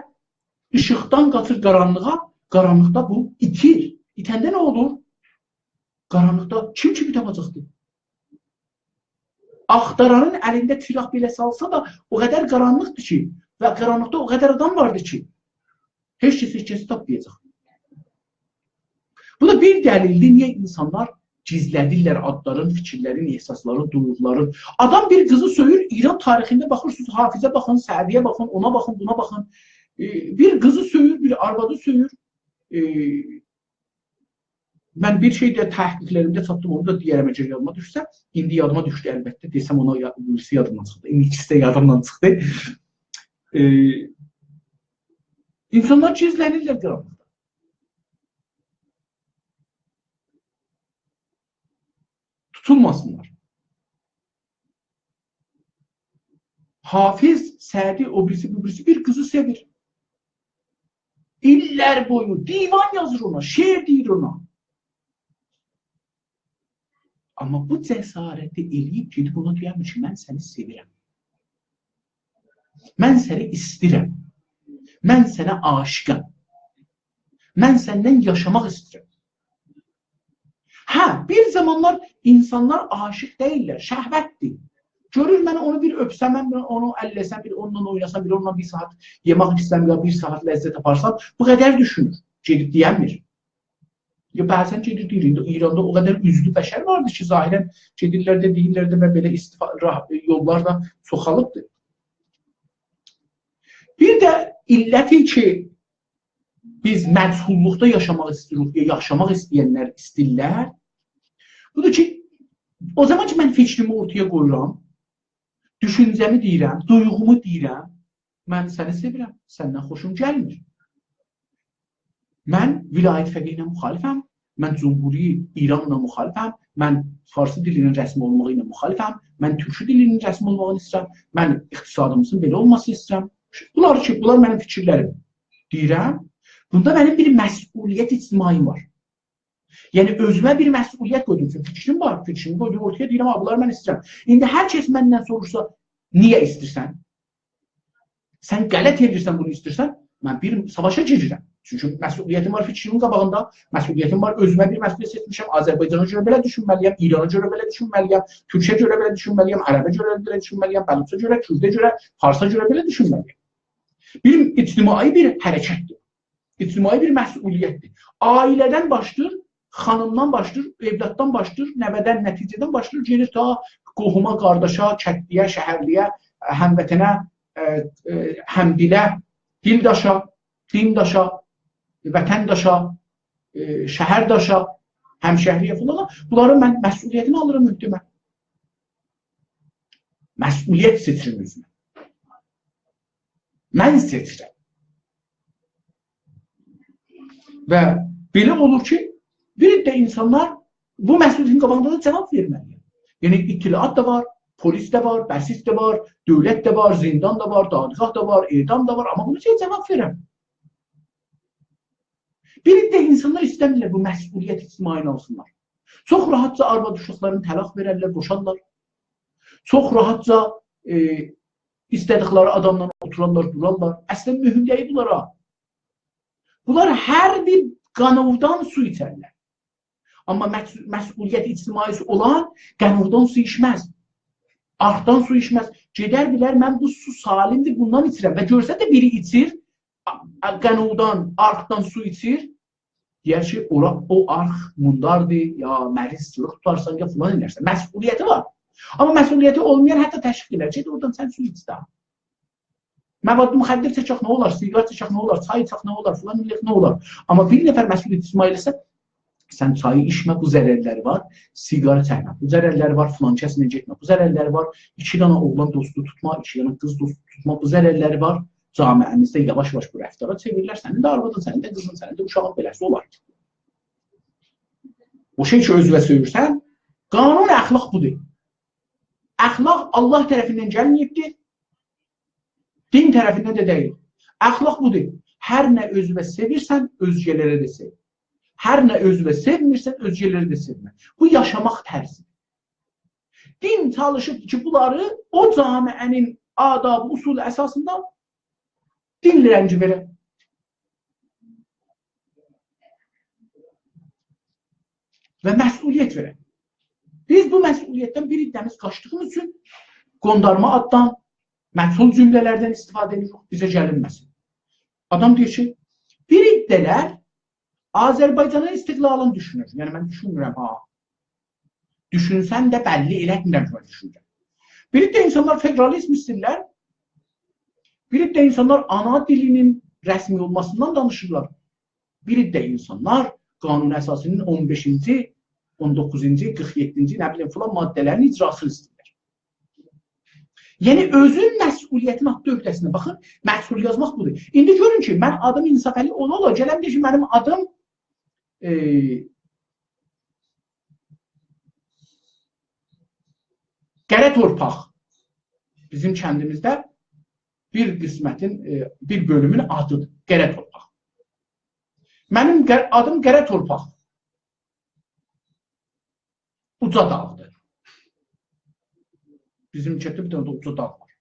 işıqdan qaçır qaranlığa, qaranlıqda bu itir. İtəndə nə olur? Qaranlıqda kim kimi tapacaqdır? Axtaranın əlində çıraq belə salsa da o qədər qaranlıqdır ki və qaranlıqda o qədər adam vardır ki heç kəsi tapmayacaq. Bu da bir dəlildir, niyə insanlar gizlədirlər adların, fikirlərin, ehsasların, duyğuların. Adam bir qızı söyür, İran tarixində baxırsınız, Hafizə baxın, Sədiyə baxın, ona baxın, buna baxın. Bir qızı söyür, bir arvadı söyür. Mən bir şey də təhqiqlərimdə çatdım, onu da deyərəm, əgər yadıma düşsə. İndi yadıma düşdü əlbəttə, desəm ona birisi yadımdan çıxdı. İndi ikisi də yadımdan çıxdı. İnsanlar gizlənirlər qaranlıqda. Tutulmasınlar. Hafiz, Sədi, o birisi, bu birisi bir qızı sevir. İllər boyu divan yazır ona, şeir deyir ona. Amma bu cəsarəti eləyib gedib ona deyərmiş ki, mən səni sevirəm. Mən səni istirəm. Mən sənə aşiqəm. Mən səndən yaşamaq istirəm. Hə, bir zamanlar insanlar aşiq deyirlər, şəhvətdir. Görür mən onu bir öpsəm, mən onu əlləsəm, bir onunla oynasam, bir onunla bir saat yemək istəm, ya bir saat ləzzət aparsam, bu qədər düşünür, gedib deyəmir. Ya bəzən gedir deyir, İranda o qədər üzlü bəşər vardır ki, zahirən gedirlər də, deyirlər də və belə yollarla soxalıbdır. Bir də illəti ki, biz məchulluqda yaşamaq istəyirik, ya yaşamaq istəyənlər istəyirlər. Budur ki, o zaman ki, mən fikrimi ortaya qoyuram, düşüncəmi deyirəm, duyğumu deyirəm, mən səni sevirəm, səndən xoşum gəlmir. Mən vilayət fəqihlə müxalifəm, mən Cumhuri İranla müxalifəm, mən Farsı dilinin rəsmi olmağı ilə müxalifəm, mən Türkçü dilinin rəsmi olmağını istəyirəm, mən iqtisadımızın belə olması istəyirəm. Bunlar mənim fikirlərim. Deyirəm, bunda mənim bir məsuliyyət ictimai var. Yəni, özümə bir məsuliyyət qoydum. Fikrim var, fikrimi qoydum ortaya, deyirəm, bunları mən istəyirəm. İndi hər kəs məndən sorursa, niyə istəyirsən? Sən qələt edirsən bunu istəyirsən, mən bir savaşa girirəm. Çünki məsuliyyətim var fikrimin qabağında, məsuliyyətim var, özümə bir məsuliyyət seçmişəm, Azərbaycana görə belə düşünməliyəm, İrana görə belə düşünməliyəm, Türkçə görə belə düşünməliyəm, Ərəbə görə belə düşünməliyəm, Bəluçə görə, Kürdə görə, Farsa görə belə düşünməliyəm. Bir ictimai bir hərəkətdir, ictimai bir məsuliyyətdir. Ailədən başlayır, xanımdan başlayır, evlatdan başlayır, nəvədən, nəticədən başlayır, gelir ta qohuma, qardaşa, kətliyə, şəhərliyə, həmvətənə, həmdilə, dildaşa, dindaşa, vətəndaşa, şəhərdaşa, həmşəhriyə falan, bunların mən məsuliyyətini alırım müddəmə. Məsuliyyət seçirim özümə. Mən seçirəm. Və belə olur ki, bir də insanlar bu məsuliyyətin qabağında da cavab verməliyəm. Yəni, itilaat da var, polis də var, bəsis də var, dövlət də var, zindan da var, dadgah da var, edam da var, amma bunu cavab verəm. Bir də insanlar istəmirlər bu məsuliyyət ictimai alsınlar. Çox rahatca arvad uşaqlarını təlaq verərlər, boşarlar. Çox rahatca istədikləri adamla oturarlar, durarlar. Əslən mühüm deyil bunlara. Bunlar hər bir qanovdan su içərlər. Amma məsuliyyət ictimaisi olan qanovdan su içməz. Arxdan su içməz. Gedər bilər, mən bu su salimdir, bundan içirəm. Və görsə də biri içir, qanovdan, arxdan su içir, deyər ki, o arx mundardır, ya mərizçilik tutarsan, ya filan edərsən. Məsuliyyəti var. Amma məsuliyyəti olmayan hətta təşviq edər. Gedir oradan sən su iç də. Məvadlı müxəddir çəkək nə olar, siqar çəkək nə olar, çay içək nə olar, filan illik nə olar. Amma bir nəfər məsuliyyət ictimailəsə, sən çayı içmə, bu zərərləri var, siqarı çəkmə, bu zərərləri var, filan kəsinə getmə, bu zərərləri var, 2 dana oğlan dostu tutma, 2 dana qız dostu tutma, bu zərərləri var. Camiəmizdə yavaş-yavaş bu rəftara çevirirlər, sənin də arvadın, sənin də qızın, sənin də uşağın beləsi olar. O şey ki, özünə söyürsən, qanun əxlaq budur. Əxlaq Allah tərəfindən gəlməyibdir, din tərəfindən də deyil. Əxlaq budur. Hər nə özünə sevirsən, özgələrə də sev. Hər nə özünə sevmirsən, özgələrə də sevmə. Bu yaşamaq tərzidir. Din çalışıb ki, bunları o camiənin adab, usulü əsasında dinlə rəngi verə. Və məsuliyyət verə. Biz bu məsuliyyətdən bir iddəmiz qaçdığımız üçün qondarma addan, məsul cümlələrdən istifadə edirik, bizə gəlinməsin. Adam deyir ki, bir iddələr Azərbaycanın istiqlalını düşünür. Yəni, mən düşünmürəm, ha. Düşünsən də bəlli elətmirəm ki, düşünürəm. Bir iddə insanlar federalizm istəyirlər, bir iddə insanlar ana dilinin rəsmi olmasından danışırlar. Bir iddə insanlar qanun əsasının 15-ci, 19-ci, 47-ci, nə bileyim, filan maddələrin icrasını istəyirlər. Yəni, özün məsuliyyətin haqqı öhdəsinə baxın, məsul yazmaq budur. İndi görün ki, mən adım İnsafəli ola, gələm deyir ki, mənim adım Qərə Torpaq. Bizim kəndimizdə bir qismətin, bir bölümün adıdır, Qərə Torpaq. Mənim adım Qərə Torpaq. Uca dağdır. Bizim kətdə bir dənə də uca dağ var.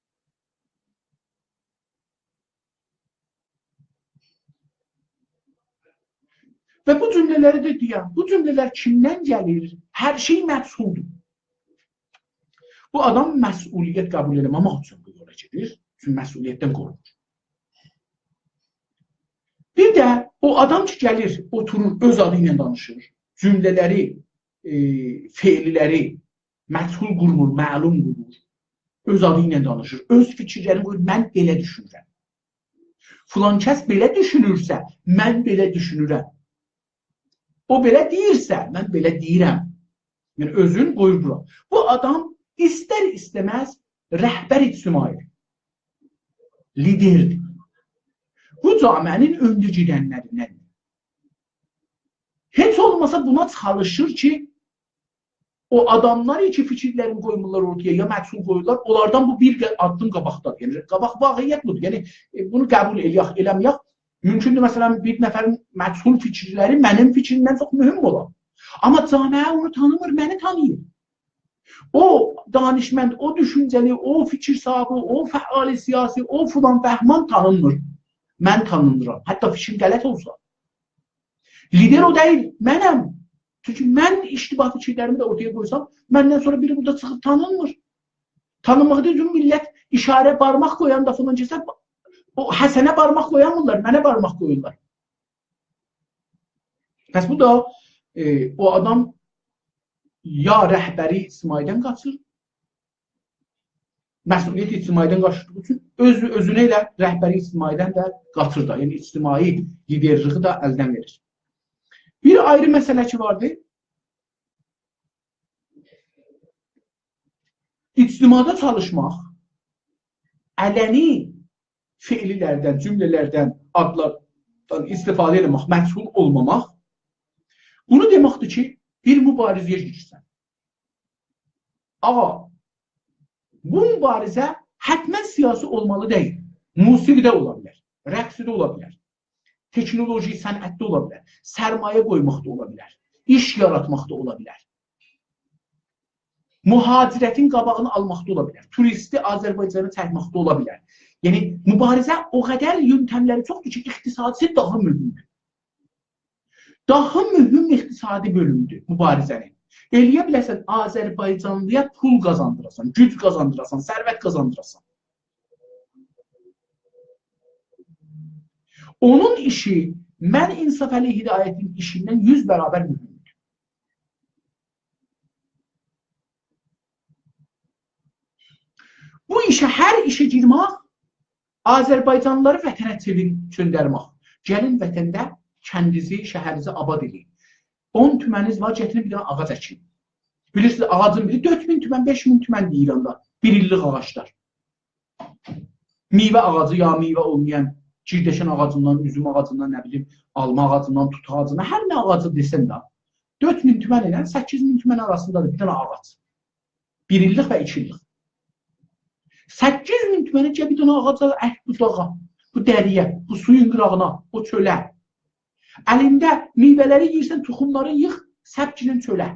Və bu cümlələri də deyəm, bu cümlələr kimdən gəlir? Hər şey məsuldur. Bu adam məsuliyyət qəbul eləməmək üçün bu yola gedir, çünki məsuliyyətdən qorunur. Bir də o adam ki, gəlir, oturur, öz adı ilə danışır, cümlələri, feilləri məsul qurmur, məlum qurmur, öz adı ilə danışır, öz fikirlərini qoyur, mən belə düşünürəm. Filan kəs belə düşünürsə, mən belə düşünürəm. O belə deyirsə, mən belə deyirəm. Yəni, özün qoyur bura. Bu adam istər-istəməz rəhbər ictimaidir. Liderdir. Bu camiənin öndə gedənlərindəndir. Heç olmasa buna çalışır ki, o adamlar ki, fikirlərini qoymurlar ortaya, ya məsul qoyurlar, onlardan bu bir addım qabaqdadır. Yəni, qabaq vaqiyyət budur. Yəni, bunu qəbul eləyək, eləməyək. Mümkündür, məsələn, bir nəfərin məsul fikirləri mənim fikrimdən çox mühüm olar. Amma camiə onu tanımır, məni tanıyır. O danışmənd, o düşüncəli, o fikir sahibi, o fəali siyasi, o filan fəhman tanınmır. Mən tanınıram. Hətta fikrim qələt olsa. Lider o deyil, mənəm. Çünki mən iştibah fikirlərimi də ortaya qoysam, məndən sonra biri burada çıxıb tanınmır. Tanınmaqda üçün millət işarə, barmaq qoyan da filan kəsə, o Həsənə barmaq qoyanmırlar, mənə barmaq qoyurlar. Bəs bu da o adam ya rəhbəri ictimaidən qaçır, məsuliyyət ictimaidən qaçırdığı üçün özünə ilə rəhbəri ictimaidən də qaçır da, yəni ictimai liderliği da əldən verir. Bir ayrı məsələ ki vardı, ictimada çalışmaq, ələni feililərdən, cümlələrdən, adlardan istifadə etmək, məsul olmamaq, bunu deməkdir ki, bir mübarizəyə girsən. Amma bu mübarizə hətmən siyasi olmalı deyil. Musiqidə ola bilər, rəqsidə ola bilər, teknoloji, sənətdə ola bilər, sərmayə qoymaqda ola bilər, iş yaratmaqda ola bilər. mühacirətin qabağını almaqda ola bilər. Turisti Azərbaycana çəkməkdə ola bilər. Yəni, mübarizə o qədər yöntəmləri çoxdur ki, iqtisadi daha mühümdür. Daha mühüm iqtisadi bölümdür mübarizənin. Eləyə bilərsən, Azərbaycanlıya pul qazandırasan, güc qazandırasan, sərvət qazandırasan. Onun işi, mən İnsaf Əli Hidayətin işindən 100 bərabər mühümdür. Bu işə, hər işə girmək, Azərbaycanlıları vətənə çöndərmək. Gəlin vətəndə kəndizi, şəhərizi abad edin. 10 tüməniz var, getirin bir dənə ağac əkin. Bilirsiniz, ağacın biri 4000 tümən, 5000 tümən deyir İranda. Bir illik ağaçlar. Meyvə ağacı ya meyvə olmayan, girdeşən ağacından, üzüm ağacından, nə bilim, alma ağacından, tut ağacından, hər nə ağacı desən də, 4000 tümən ilə 8000 tümən arasındadır bir dənə ağac. Bir illik və 2 illik. 8000 tümənə bir dənə ağaca, bu dağa, bu dəriyə, bu suyun qırağına, o çölə. Əlində meyvələri yiyirsən, toxumları yığ, səpkinin çölə.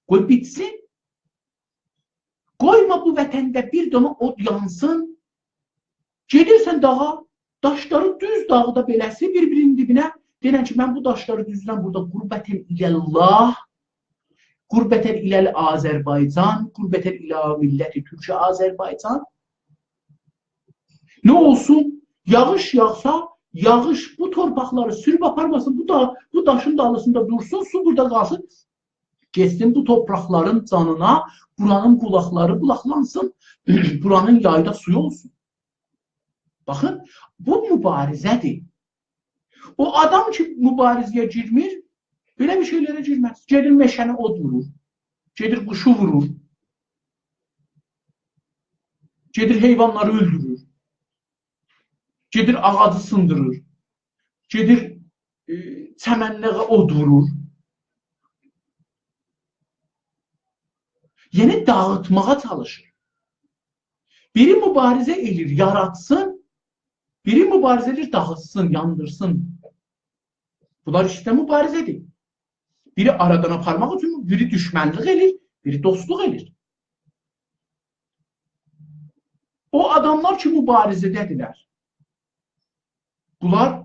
Qoy bitsin. Qoyma bu vətəndə bir dənə od yansın. Gedirsən dağa, daşları düz dağda beləsi bir-birinin dibinə. Deyən ki, mən bu daşları düzdən burada qurbətən iləllah, qurbətən iləl Azərbaycan, qurbətən ilə milləti Türkiyə Azərbaycan. Nə olsun? Yağış yağsa, yağış bu torpaqları sürüb aparmasın, bu daşın dalısında dursun, su burada qalsın. Geçsin bu toprakların canına, buranın qulaqları bulaqlansın, buranın yayda suyu olsun. Baxın, bu mübarizədir. O adam ki, mübarizəyə girmir, belə bir şeylərə girməz. Gedir meşəni od vurur, gedir quşu vurur, gedir heyvanları öldürür, gedir ağacı sındırır, gedir çəmənliğə od vurur. Yeni dağıtmağa çalışır. Biri mübarizə edir, yaratsın, biri mübarizə edir, dağıtsın, yandırsın. Bunlar işte mübarizədir. Biri aradan aparmaq üçün, biri düşmənlik edir, biri dostluq edir. O adamlar ki, mübarizədədirlər. Bunlar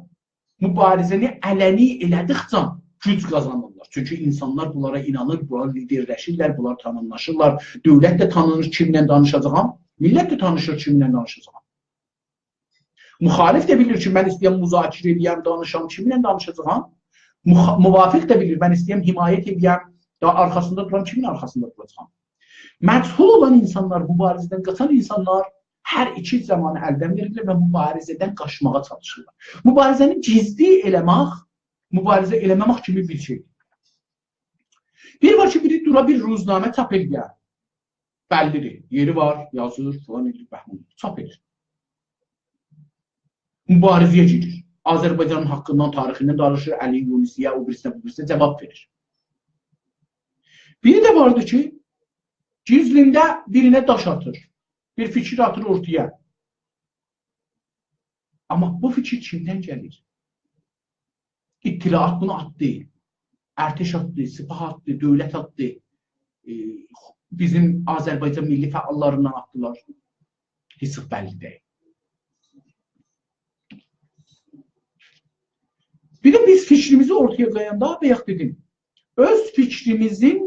mübarizəni ələni elədikcə güc qazanırlar. Çünki insanlar bunlara inanır, bunlar liderləşirlər, bunlar tanınlaşırlar. Dövlət də tanınır kimlə danışacağım, millət də tanışır kimlə danışacağım. Müxalif də bilir ki, mən istəyəm müzakirə edəyəm, danışam, kimlə danışacağım. Müvafiq də bilir, mən istəyəm himayət edəyəm, arxasında duram, kimin arxasında duracağım. Məchul olan insanlar, mübarizədən qaçan insanlar hər iki zamanı əldən verilir və mübarizədən qaçmağa çalışırlar. Mübarizəni gizli eləmək, mübarizə eləməmək kimi bir şeydir. Bir var ki, biri dura bir ruznamə çap edir. Bəllidir, yeri var, yazır, falan edir, bəhmən, çap edir. Mübarizəyə girir. Azərbaycanın haqqından, tarixindən danışır, Əli Yunisiyə, o birisinə cavab verir. Biri də vardı ki, gizlində birinə daş atır. Bir fikir atır ortaya. Amma bu fikir kimdən gəlir? İttilaat bunu atdı. Ərteş atdı, Sipah atdı, dövlət atdı. Bizim Azərbaycan milli fəallarından atdılar. Heç bəlli deyil. Bir də biz fikrimizi ortaya qoyanda bayaq dedim, öz fikrimizin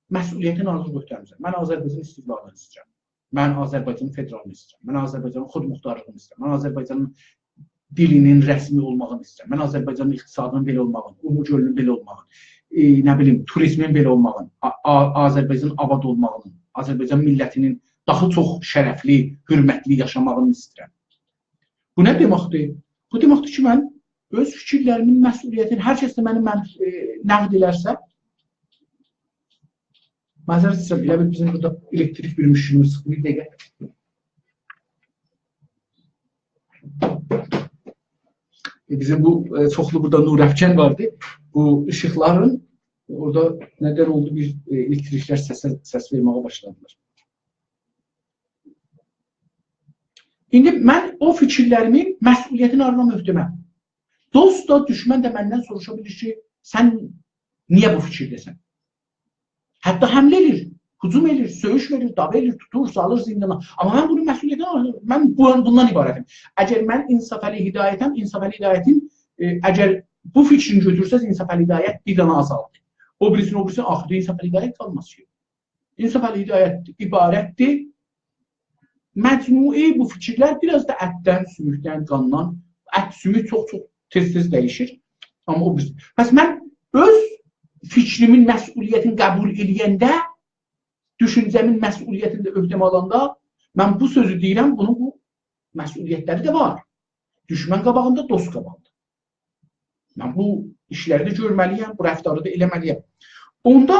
məsuliyyətini arzu götürmüzəm. Mən Azərbaycan istiqlalını istəyirəm. Mən Azərbaycanın federalını istəyirəm. Mən Azərbaycanın xudmuxtarlığını istəyirəm. Mən Azərbaycanın dilinin rəsmi olmağını istəyirəm. Mən Azərbaycanın iqtisadının belə olmağını, umugölünün belə olmağını, nə bilim, turizmin belə olmağını, Azərbaycanın abad olmağını, Azərbaycan millətinin daha çox şərəfli, hürmətli yaşamağını istəyirəm. Bu nə deməkdir? Bu deməkdir ki, mən öz fikirlərimin məsuliyyətini, hər kəs də məni nəqd elərsə, məzərət istəyirəm, elə bil bizim burada elektrik bir müşkülümüz sıxı bir dəqiqə. Bizim bu çoxlu burada nurəfkən vardı. Bu ışıqların orada nədən oldu bir elektriklər səs verməyə başladılar. İndi mən o fikirlərimin məsuliyyətini arına möhtəməm. Dost da, düşmən də məndən soruşa bilir ki, sən niyə bu fikirdəsən? Hətta həmlə edir. hücum edir, söyüş verir, dava edir, tutur, salır zindana. Amma mən bunun məsuliyyətini alırım. Mən bundan ibarətim. Əgər mən İnsaf Əli Hidayətəm, İnsaf Əli Hidayətin əgər bu fikrini götürsəz, İnsaf Əli Hidayət bir dana azaldır. O birisini axırda İnsaf Əli Hidayət qalmaz ki. İnsaf Əli Hidayət ibarətdir. Məcmui bu fikirlər biraz da ətdən, sümükdən, qandan, ət, sümük çox-çox tez-tez dəyişir. Amma o birisi. Bəs mən öz fikrimin məsuliyyətini qəbul edəndə, düşüncəmin məsuliyyətini də öhdəmə alanda, mən bu sözü deyirəm, bunun bu məsuliyyətləri də var. Düşmən qabağında, dost qabağında. Mən bu işləri də görməliyəm, bu rəftarı da eləməliyəm. Onda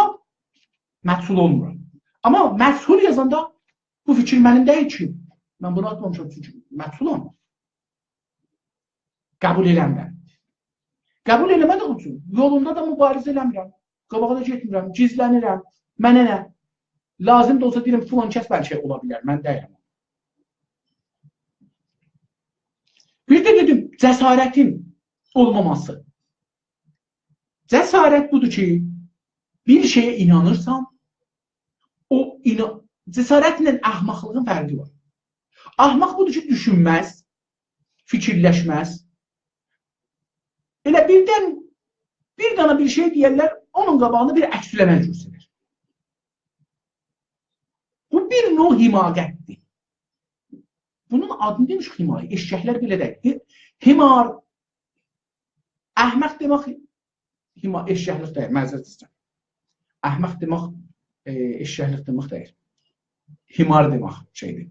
məsul olmuram. Amma məsul yazanda bu fikir mənim deyil ki, mən bunu atmamışam çünki məsulam. Qəbul eləmirəm. Qəbul eləmədiğim üçün yolunda da mübarizə eləmirəm. Qabağa da getmirəm, gizlənirəm. Mənə nə? Lazım da olsa deyirəm, filan kəs bəlkə ola bilər, mən deyirəm. Bir də dedim, cəsarətin olmaması. Cəsarət budur ki, bir şeyə inanırsan, cəsarətlə ahmaqlığın fərqi var. Ahmaq budur ki, düşünməz, fikirləşməz. Elə bir dana bir şey deyərlər, onun qabağını bir əksüləmə göstərir. Bu bir növ himaqətdir. Bunun adını demiş himayə, eşkəklər belə deyil. Himar, əhmək demək, eşkəklik deyil, məzərət istəyəm. Əhmək demək, eşkəklik demək deyil. Himar demək şeydir.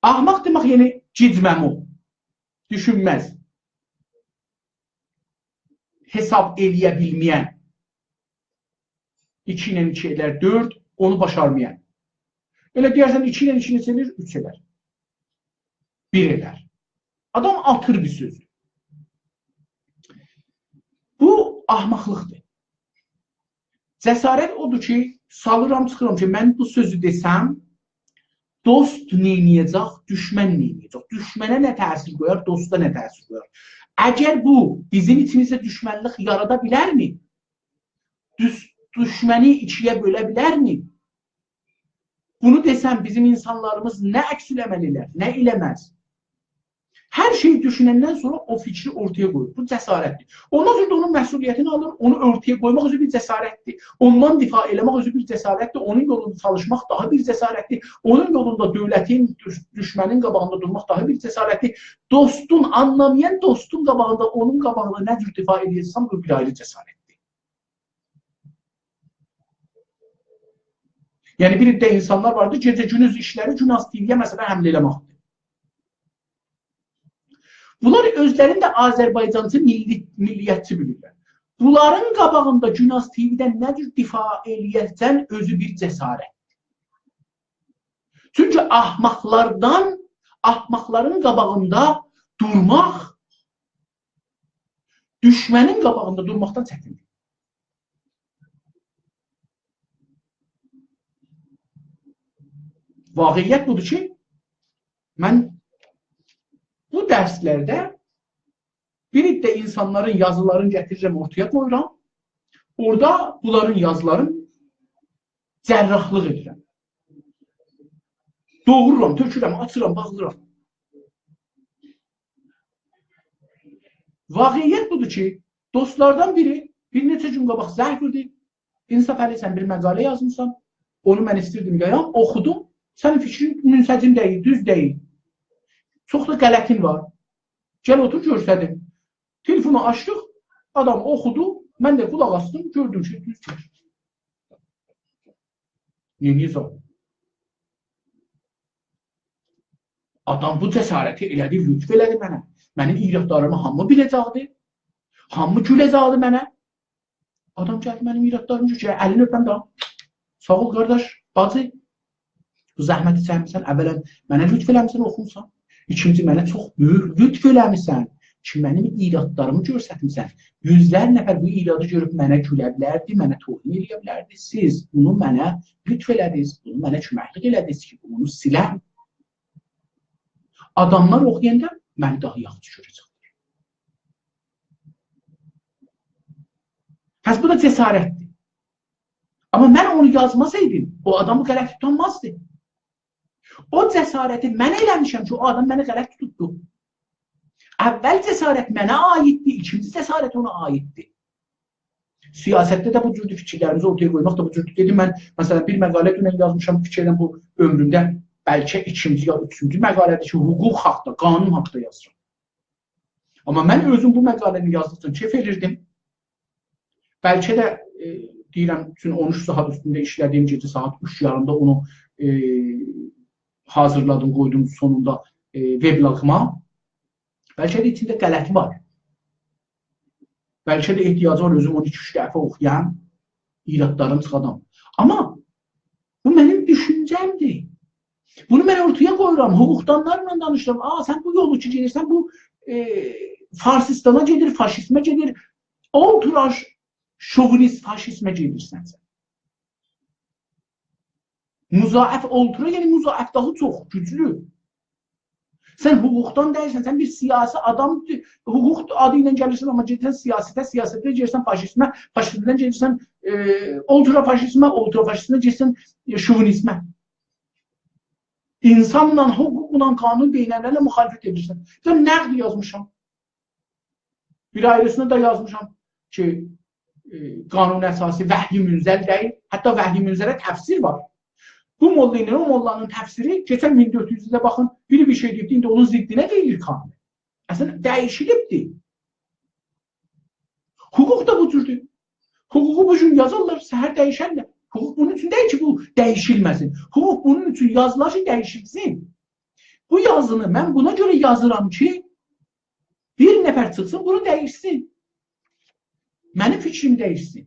Ahmaq demək, yəni gicməmu, düşünməz, hesab eləyə bilməyən, 2 ilə 2 edər 4, onu başarmayan. Elə deyərsən 2 ilə 2 neçə edir? 3 edər. 1 edər. Adam atır bir söz. Bu ahmaqlıqdır. Cəsarət odur ki, salıram, çıxıram ki, mən bu sözü desəm, dost neyniyəcək, düşmən neyniyəcək. Düşmənə nə təsir qoyar, dosta nə təsir qoyar. Əgər bu bizim içimizdə düşmənlik yarada bilərmi? Düşməni ikiyə bölə bilərmi? Bunu desəm bizim insanlarımız nə əksüləməlilər, nə eləməz? Hər şeyi düşünəndən sonra o fikri ortaya qoyur. Bu cəsarətdir. Ondan sonra da onun məsuliyyətini alır, onu ortaya qoymaq özü bir cəsarətdir. Ondan difa eləmək özü bir cəsarətdir. Onun yolunda çalışmaq daha bir cəsarətdir. Onun yolunda dövlətin, düşmənin qabağında durmaq daha bir cəsarətdir. Dostun, anlamayan dostun qabağında, onun qabağında nə cür difa edirsən, bu bir ayrı cəsarətdir. Yəni bir də insanlar vardır, gecə-gündüz işləri Günas TV-yə məsələn həmlə eləməkdir. Bunlar özlərində Azərbaycancı milliyyətçi bilirlər. Bunların qabağında Günas TV-dən nə cür difa eləyəcən özü bir cəsarət. Çünki ahmaqların qabağında durmaq, düşmənin qabağında durmaqdan çətindir. Vaqiyyət budur ki, mən bu dərslərdə bir də insanların yazılarını gətirirəm, ortaya qoyuram. Orada bunların yazılarını cərrahlıq edirəm. Doğururam, tökürəm, açıram, bağlıram. Vaqiyyət budur ki, dostlardan biri bir neçə gün qabaq zəng verdi. İnsaf Əli, sən bir məqalə yazmışsan, onu mən istirdim yayam, oxudum. Sənin fikrin münsəcim deyil, düz deyil. Çox da qələtin var. Gəl otur, görsədim. Telefonu açdıq, adam oxudu, mən də qulaq astım, gördüm ki, düz deyil. Yeniyizam. Adam bu cəsarəti elədi, lütf elədi mənə. Mənim iradlarımı hamı biləcəkdi. Hamı güləcəkdi mənə. Adam gəldi mənim iradlarımı ki, əlini öpəm da. Sağ ol, qardaş, bacı. Bu zəhməti çəkmirsən, əvvələn mənə lütf eləmişsən, oxumsan. İkinci, mənə çox böyük lütf eləmişsən ki, mənim iradlarımı görsətmişsən. Yüzlər nəfər bu iradı görüb mənə gülə bilərdi, mənə tohum eləyə bilərdi. Siz bunu mənə lütf elədiniz, bunu mənə köməklik elədiniz ki, bunu siləm. Adamlar oxuyanda məni daha yaxşı görəcəkdir. Həs bu da cəsarətdir. Amma mən onu yazmasaydım, o adamı qələt tutanmazdı. O cəsarəti mən eləmişəm ki, o adam mənə qələt tutdu. Əvvəl cəsarət mənə aiddir, ikinci cəsarət ona aiddir. Siyasətdə də bu cür fikirlərimizi ortaya qoymaq da bu cür. Dedim mən, məsələn, bir məqalə dünən yazmışam, fikirlə bu ömrümdə bəlkə ikinci ya üçüncü məqalədir ki, hüquq haqda, qanun haqda yazıram. Amma mən özüm bu məqaləni yazdıqca keyf edirdim. Bəlkə də deyirəm, 13 saat üstündə işlədiyim gecə saat 3:30-da onu hazırladım, qoydum sonunda weblogıma. Bəlkə də içində qələti var. Bəlkə də ehtiyacı var özüm 12-3 dəfə oxuyan, iradlarım çıxadam. Amma bu mənim düşüncəmdir. Bunu mən ortaya qoyuram, hüquqdanlarla danışıram. Sən bu yolu ki gedirsən, bu farsistana gedir, faşizmə gedir, ultraj, şovinist faşizmə gedirsən sən. Müzaəf ultra, yəni müzaəf daha çox güclü. Sən hüquqdan deyirsən, sən bir siyasi adam, hüquq adı ilə gəlirsən, amma gedirsən siyasətə, siyasətə gelirsən faşizmə, faşizmdən gelirsən ultrafaşizmə, ultrafaşizmə gelirsən şovinizmə. İnsanla, hüquqla, qanun beynəllərlə müxalifət edirsən. Sən nəqd yazmışam. Bir ayrısını da yazmışam ki, qanun əsası vəhyi münzəl deyil, hətta vəhyi münzələ təfsir var. Bu molla ilə o mollanın təfsiri keçən 1400-də baxın, biri bir şey deyib, indi onun ziddinə deyilir kanun. Əslində dəyişilibdir. Hüquq da bu cürdür. Hüququ bu cür yazarlar, səhər dəyişərlər. Hüquq bunun üçün deyil ki, bu dəyişilməsin. Hüquq bunun üçün yazılar ki, dəyişilsin. Bu yazını mən buna görə yazıram ki, bir nəfər çıxsın, bunu dəyişsin. Mənim fikrimi dəyişsin.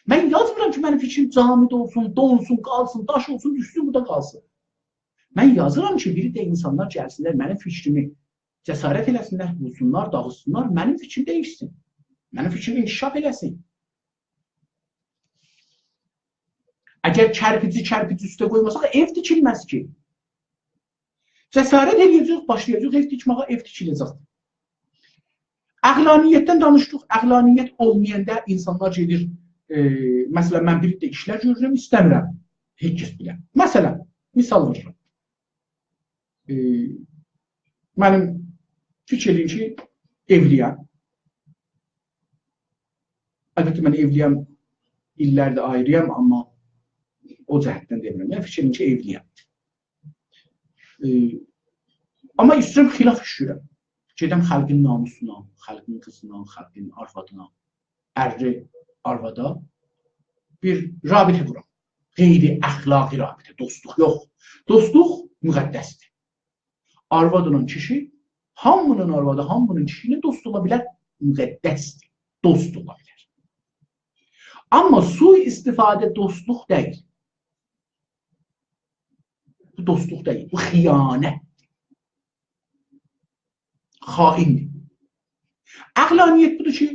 Mən yazmıram ki, mənim fikrim camid olsun, donsun, qalsın, daş olsun, düşsün, burada qalsın. Mən yazıram ki, biri də insanlar gəlsinlər, mənim fikrimi cəsarət eləsinlər, bulsunlar, dağılsınlar, mənim fikrim dəyişsin. Mənim fikrimi inkişaf eləsin. Əgər kərpici üstə qoymasaq, ev tikilməz ki. Cəsarət edəcək, başlayacaq, ev tikməyə, ev tikiləcək. Əqlaniyyətdən danışdıq, əqlaniyyət olmayanda insanlar gedir. Məsələn, mən bir də işlər görürəm, istəmirəm. Heç kəs biləm. Məsələn, misal verirəm. Mənim fikrim ki, evliyəm. Əlbəttə, mən evliyəm, illərdə ayrıyam, amma o cəhətdən demirəm. Mən fikrim ki, evliyəm. Amma istəyirəm, xilaf işləyirəm. Gedəm xalqın namusuna, xalqın qızına, xalqın arvadına, ərri arvada bir rabitə quram. Qeyri-əxlaqi rabitə, dostluq yox. Dostluq müqəddəsdir. Arvad olan kişi, hamının arvadı, hamının kişinin dost ola bilər, müqəddəsdir. Dost ola bilər. Amma sui-istifadə dostluq deyil. Bu dostluq deyil, bu xiyanətdir. Xaindir. Əqlaniyyət budur ki,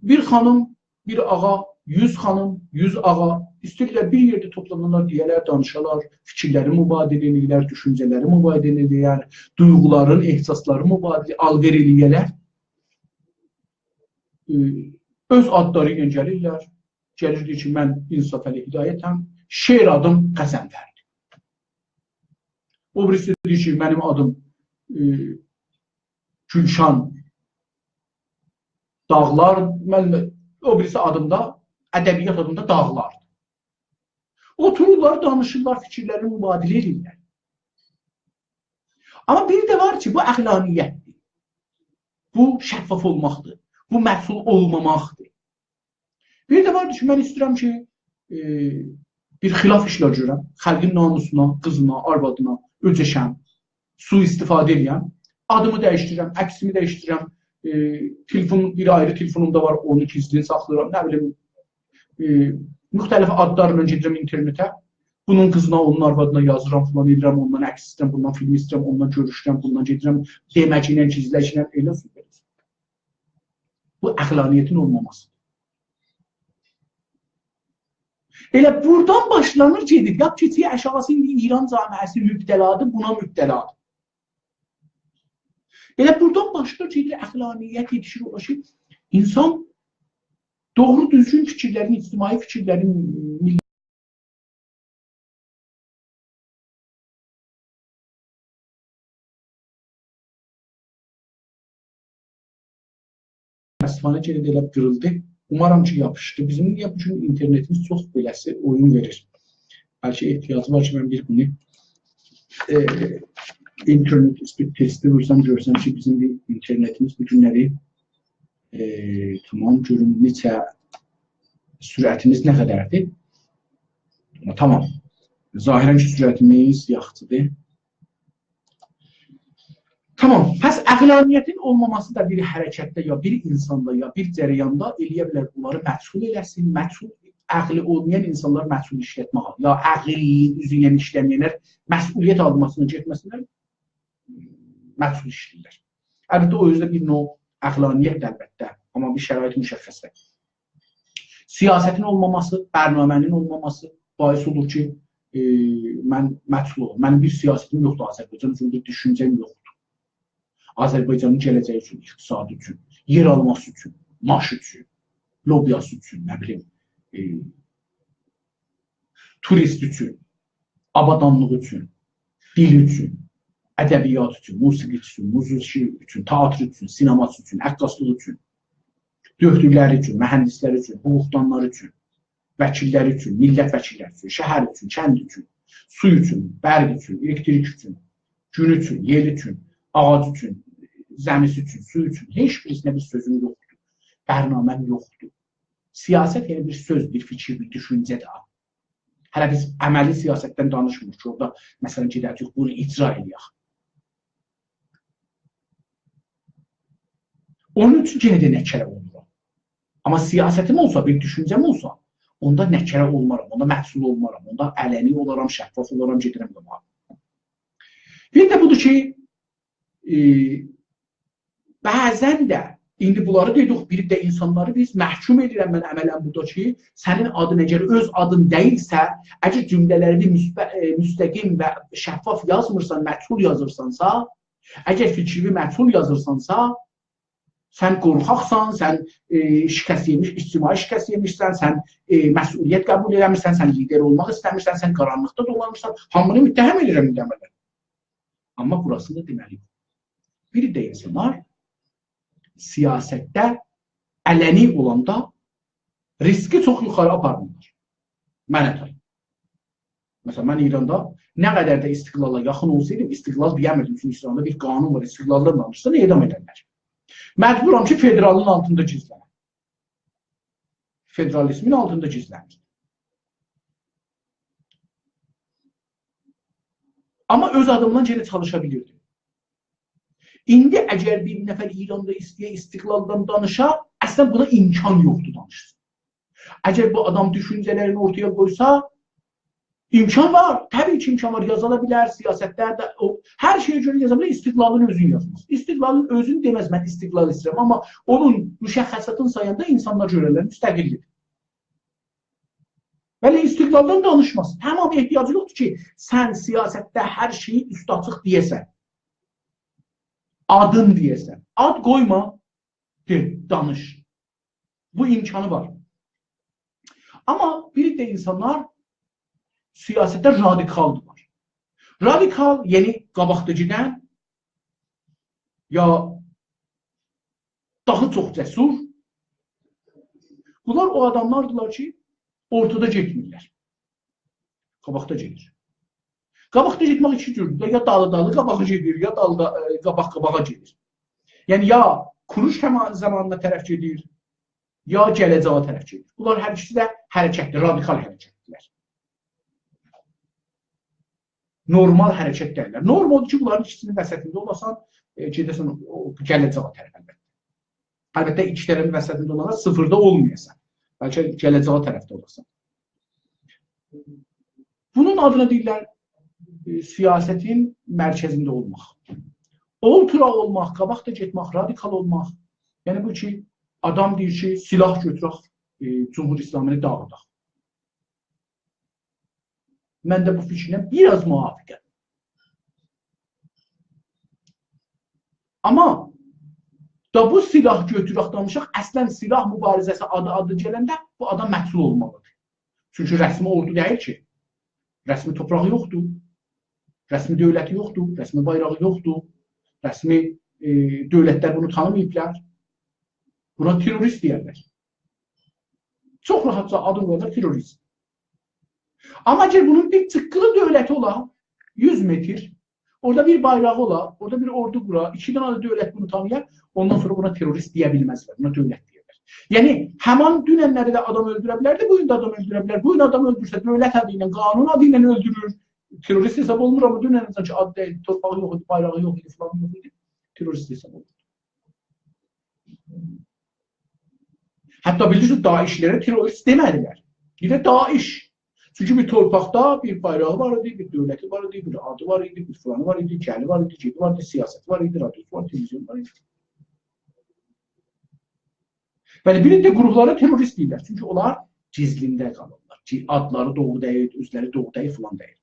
bir xanım, bir ağa, 100 xanım, 100 ağa istəyirlər bir yerdə toplanırlar, deyərlər, danışarlar, fikirləri mübadilə edirlər, düşüncələri mübadilə edirlər, duyğuların, ehsasları mübadilə, alver edirlər. Öz adları ilə gəlirlər. Gəlirdir ki, mən İnsaf Əli Hidayətəm, şeir adım Qəzənfərdir. O birisi deyir ki, mənim adım Gülşan Dağlar, o birisi adımda, ədəbiyyat adımda Dağlardır. Otururlar, danışırlar, fikirlərini mübadilə edirlər. Amma bir də var ki, bu əqlaniyyətdir. Bu şəffaf olmaqdır. Bu məhsul olmamaqdır. Bir də var ki, mən istəyirəm ki, bir xilaf işlər görəm. Xalqın namusuna, qızına, arvadına öcəşəm, sui-istifadə edirəm. Adımı dəyişdirirəm, əksimi dəyişdirirəm. Telefon, bir ayrı telefonumda var, onu gizli saxlayıram, nə bilim, müxtəlif adlarla gedirəm internetə, bunun qızına, onun arvadına yazıram, falan edirəm, ondan əks istəyirəm, bundan film istəyirəm, ondan görüşürəm, bundan gedirəm, demək ilə, gizlək ilə, elə süper. Bu əqlaniyyətin olmaması. Elə buradan başlanır gedir, yap keçiyə əşarası indi İran camiəsi mübtəladır, buna mübtəladır. Elə buradan başlayır gedir, əqlaniyyət yetişir, ola ki, insan doğru düzgün fikirlərin, ictimai fikirlərin milli Əsmanə gəlib elə qırıldı. Umarım ki, yapışdı. Bizim niyə bugün internetimiz çox beləsi oyun verir. Bəlkə ehtiyacı var ki, mən bir bunu internet speed testi vursam görsəm ki, bizim internetimiz bu günləri tamam görün neçə sürətimiz nə qədərdir? Tamam. Zahirən ki, sürətimiz yaxşıdır. Tamam. Pəs əqlaniyyətin olmaması da bir hərəkətdə ya bir insanda ya bir cərəyanda eləyə bilər bunları məsul eləsin. Məsul əqli olmayan insanlar məsul işlətmək ya əqli üzüyən işləməyənlər məsuliyyət almasına getməsinlər məsul işləyirlər. Əlbəttə o özdə bir növ əqlaniyyət əlbəttə, amma bir şərait müşəxxəsdir. Siyasətin olmaması, bərnamənin olmaması bais olur ki, mən məsul olum. Mənim bir siyasətim yoxdur Azərbaycan üçün, bir düşüncəm yoxdur. Azərbaycanın gələcəyi üçün, iqtisadi üçün, yer alması üçün, maaş üçün, lobiyası üçün, nə bilim, turist üçün, abadanlıq üçün, dil üçün, ədəbiyyat üçün, musiqi üçün, muziki üçün, teatr üçün, sineması üçün, əqqaslıq üçün, döhdürləri üçün, mühəndisləri üçün, hüquqdanları üçün, vəkilləri üçün, millət vəkilləri üçün, şəhər üçün, kənd üçün, su üçün, bərq üçün, elektrik üçün, gün üçün, yel üçün, ağac üçün, zəmisi üçün, su üçün, heç birisində bir sözüm yoxdur, bərnaməm yoxdur. Siyasət yəni bir söz, bir fikir, bir düşüncədir. Hələ biz əməli siyasətdən danışmırıq ki, orada məsələn gedəcək, bunu icra edək. Onun üçün yenə də nəkərə oluram. Amma siyasətim olsa, bir düşüncəm olsa, onda nəkərə olmaram, onda məhsul olmaram, onda ələni olaram, şəffaf olaram, gedirəm də var. Bir də budur ki, bəzən də, indi bunları dedik, bir də insanları biz məhkum edirəm mən əmələn budur ki, sənin adın əgər öz adın deyilsə, əgər cümlələri müstəqim və şəffaf yazmırsan, məsul yazırsansa, əgər fikri məsul yazırsansa, sən qorxaqsan, sən şikəst yemiş, ictimai şikəst yemişsən, sən məsuliyyət qəbul eləmirsən, sən lider olmaq istəmirsən, sən qaranlıqda dolanırsan, hamını müttəhəm edirəm demələr. Amma burasında deməliyim. Bir də insanlar siyasətdə ələni olanda riski çox yuxarı aparmırlar. Mənə tay. Məsələn, mən İranda nə qədər də istiqlala yaxın olsaydım, istiqlal deyəmirdim ki, İslamda bir qanun var, istiqlaldan danışsa edam edərlər. Məcburam ki, federalın altında gizlənir. Federalizmin altında gizlənir. Amma öz adımdan geri çalışa bilirdim. İndi əgər bir nəfər İranda istəyə istiqlaldan danışa, əslən buna imkan yoxdur danışsın. Əgər bu adam düşüncələrini ortaya qoysa, imkan var. Təbii ki, imkan var. Yazıla bilər, siyasətdə də, hər şeyə görə yaza bilər, istiqlalın özünü yazmaz. İstiqlalın özünü deməz, mən istiqlal istəyirəm, amma onun müşəxxəsatın sayında insanlar görürlər, müstəqillik. Bəli, istiqlaldan danışmasın. Tamam, ehtiyacı yoxdur ki, sən siyasətdə hər şeyi üstü açıq deyəsən. Adın deyəsən. Ad qoyma, danış. Bu imkanı var. Amma bir də insanlar siyasətdə radikaldırlar. Radikal, yəni qabaqda gedən, ya daha çox cəsur. Bunlar o adamlardırlar ki, ortada getmirlər. Qabaqda gedir. Qabaqda getmək iki cürdür. Ya dalı-dalı qabağa gedir, ya qabaq-qabağa gedir. Yəni, ya kuruş zamanına tərəf gedir, ya gələcəyə tərəf gedir. Bunlar hər ikisi də hərəkətdir, radikal hərəkətdirlər. Normal hərəkət deyirlər. Normaldır ki, bunların ikisinin vəsətində olasan, gedəsən gələcəyə tərəf əlbəttə. Əlbəttə, iki tərəfin vəsətində olasan, sıfırda olmayasan. Bəlkə gələcəyə tərəfdə olasan. Bunun adına deyirlər, siyasətin mərkəzində olmaq. Ultra olmaq, qabaqda getmək, radikal olmaq. Yəni bu ki, adam deyir ki, silah götürək, Cumhur İslamını dağıdaq. Mən də bu fikrinə biraz müvafiqəm. Amma Da bu silah götürək danışaq, əslən silah mübarizəsi adı gələndə bu adam məhsul olmalıdır. Çünki rəsmi ordu deyil ki, rəsmi torpağı yoxdur, rəsmi dövləti yoxdur, rəsmi bayrağı yoxdur, rəsmi dövlətlər bunu tanımayıblar. Buna terörist deyərlər. Çox rahatca adım qoyarlar terörist. Amma ki, bunun bir çıqqılı dövləti ola, 100 metr, orada bir bayrağı ola, orada bir ordu qura, 2 dənə dövlət bunu tanıyar, ondan sonra buna terörist deyə bilməzlər, buna dövlət deyərlər. Yəni, həman dünənləri də adam öldürə bilərdi, bugün də adam öldürə bilər. Bugün adam öldürsə, dövlət adı ilə, qanun adı ilə öldürür. Terörist hesab olunur, amma dünənizdən ki, adı deyil, torpağı yox idi, bayrağı yox idi, falan yox idi, terörist hesab olunur. Hətta bilirsiniz, Daişlərə terörist demədilər. Bir də Daiş. Çünki bir torpaqda bir bayrağı var idi, bir dövləti var idi, bir adı var idi, bir filanı var idi, gəli var idi, cedi var idi, siyasəti var idi, radyosu var, televizyon var idi. Bəli, bir də qruplara terörist deyirlər. Çünki onlar gizlində qalırlar. Adları doğru deyil, özləri doğru deyil, filan deyil.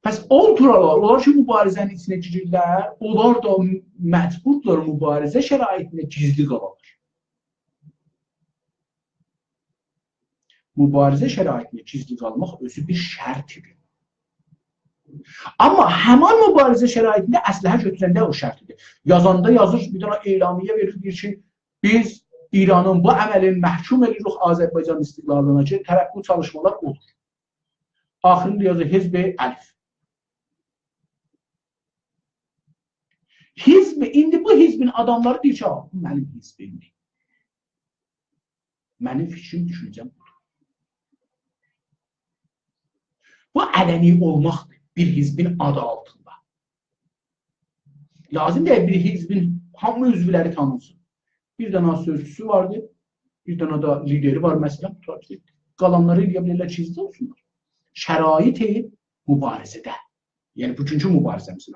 Bəs ultralar, onlar ki, mübarizənin içinə girirlər, onlar da məcburdular mübarizə şəraitində gizli qalırlar. Mübarizə şəraitində gizli qalmaq özü bir şərtidir. Amma həman mübarizə şəraitində əsləhə götürəndə o şərtidir. Yazanda yazır, bir dənə elamiyyə verir, deyir ki, biz İranın bu əməlini məhkum edirik Azərbaycan istiqlalına ki, tərəqqi çalışmalar olur. Axırında yazır Hizb-i Əlif. Hizb, indi bu hizbin adamları deyir ki, bu mənim hizbimdir. Mənim fikrim, düşüncəm budur. Bu ələni olmaqdır bir hizbin adı altında. Lazım deyil bir hizbin hamı üzvləri tanınsın. Bir dənə sözcüsü vardı, bir dənə da lideri var məsələn. Qalanları deyə bilərlər gizli olsunlar. Şərait-i mübarizədə. Yəni bugünkü mübarizəmizin,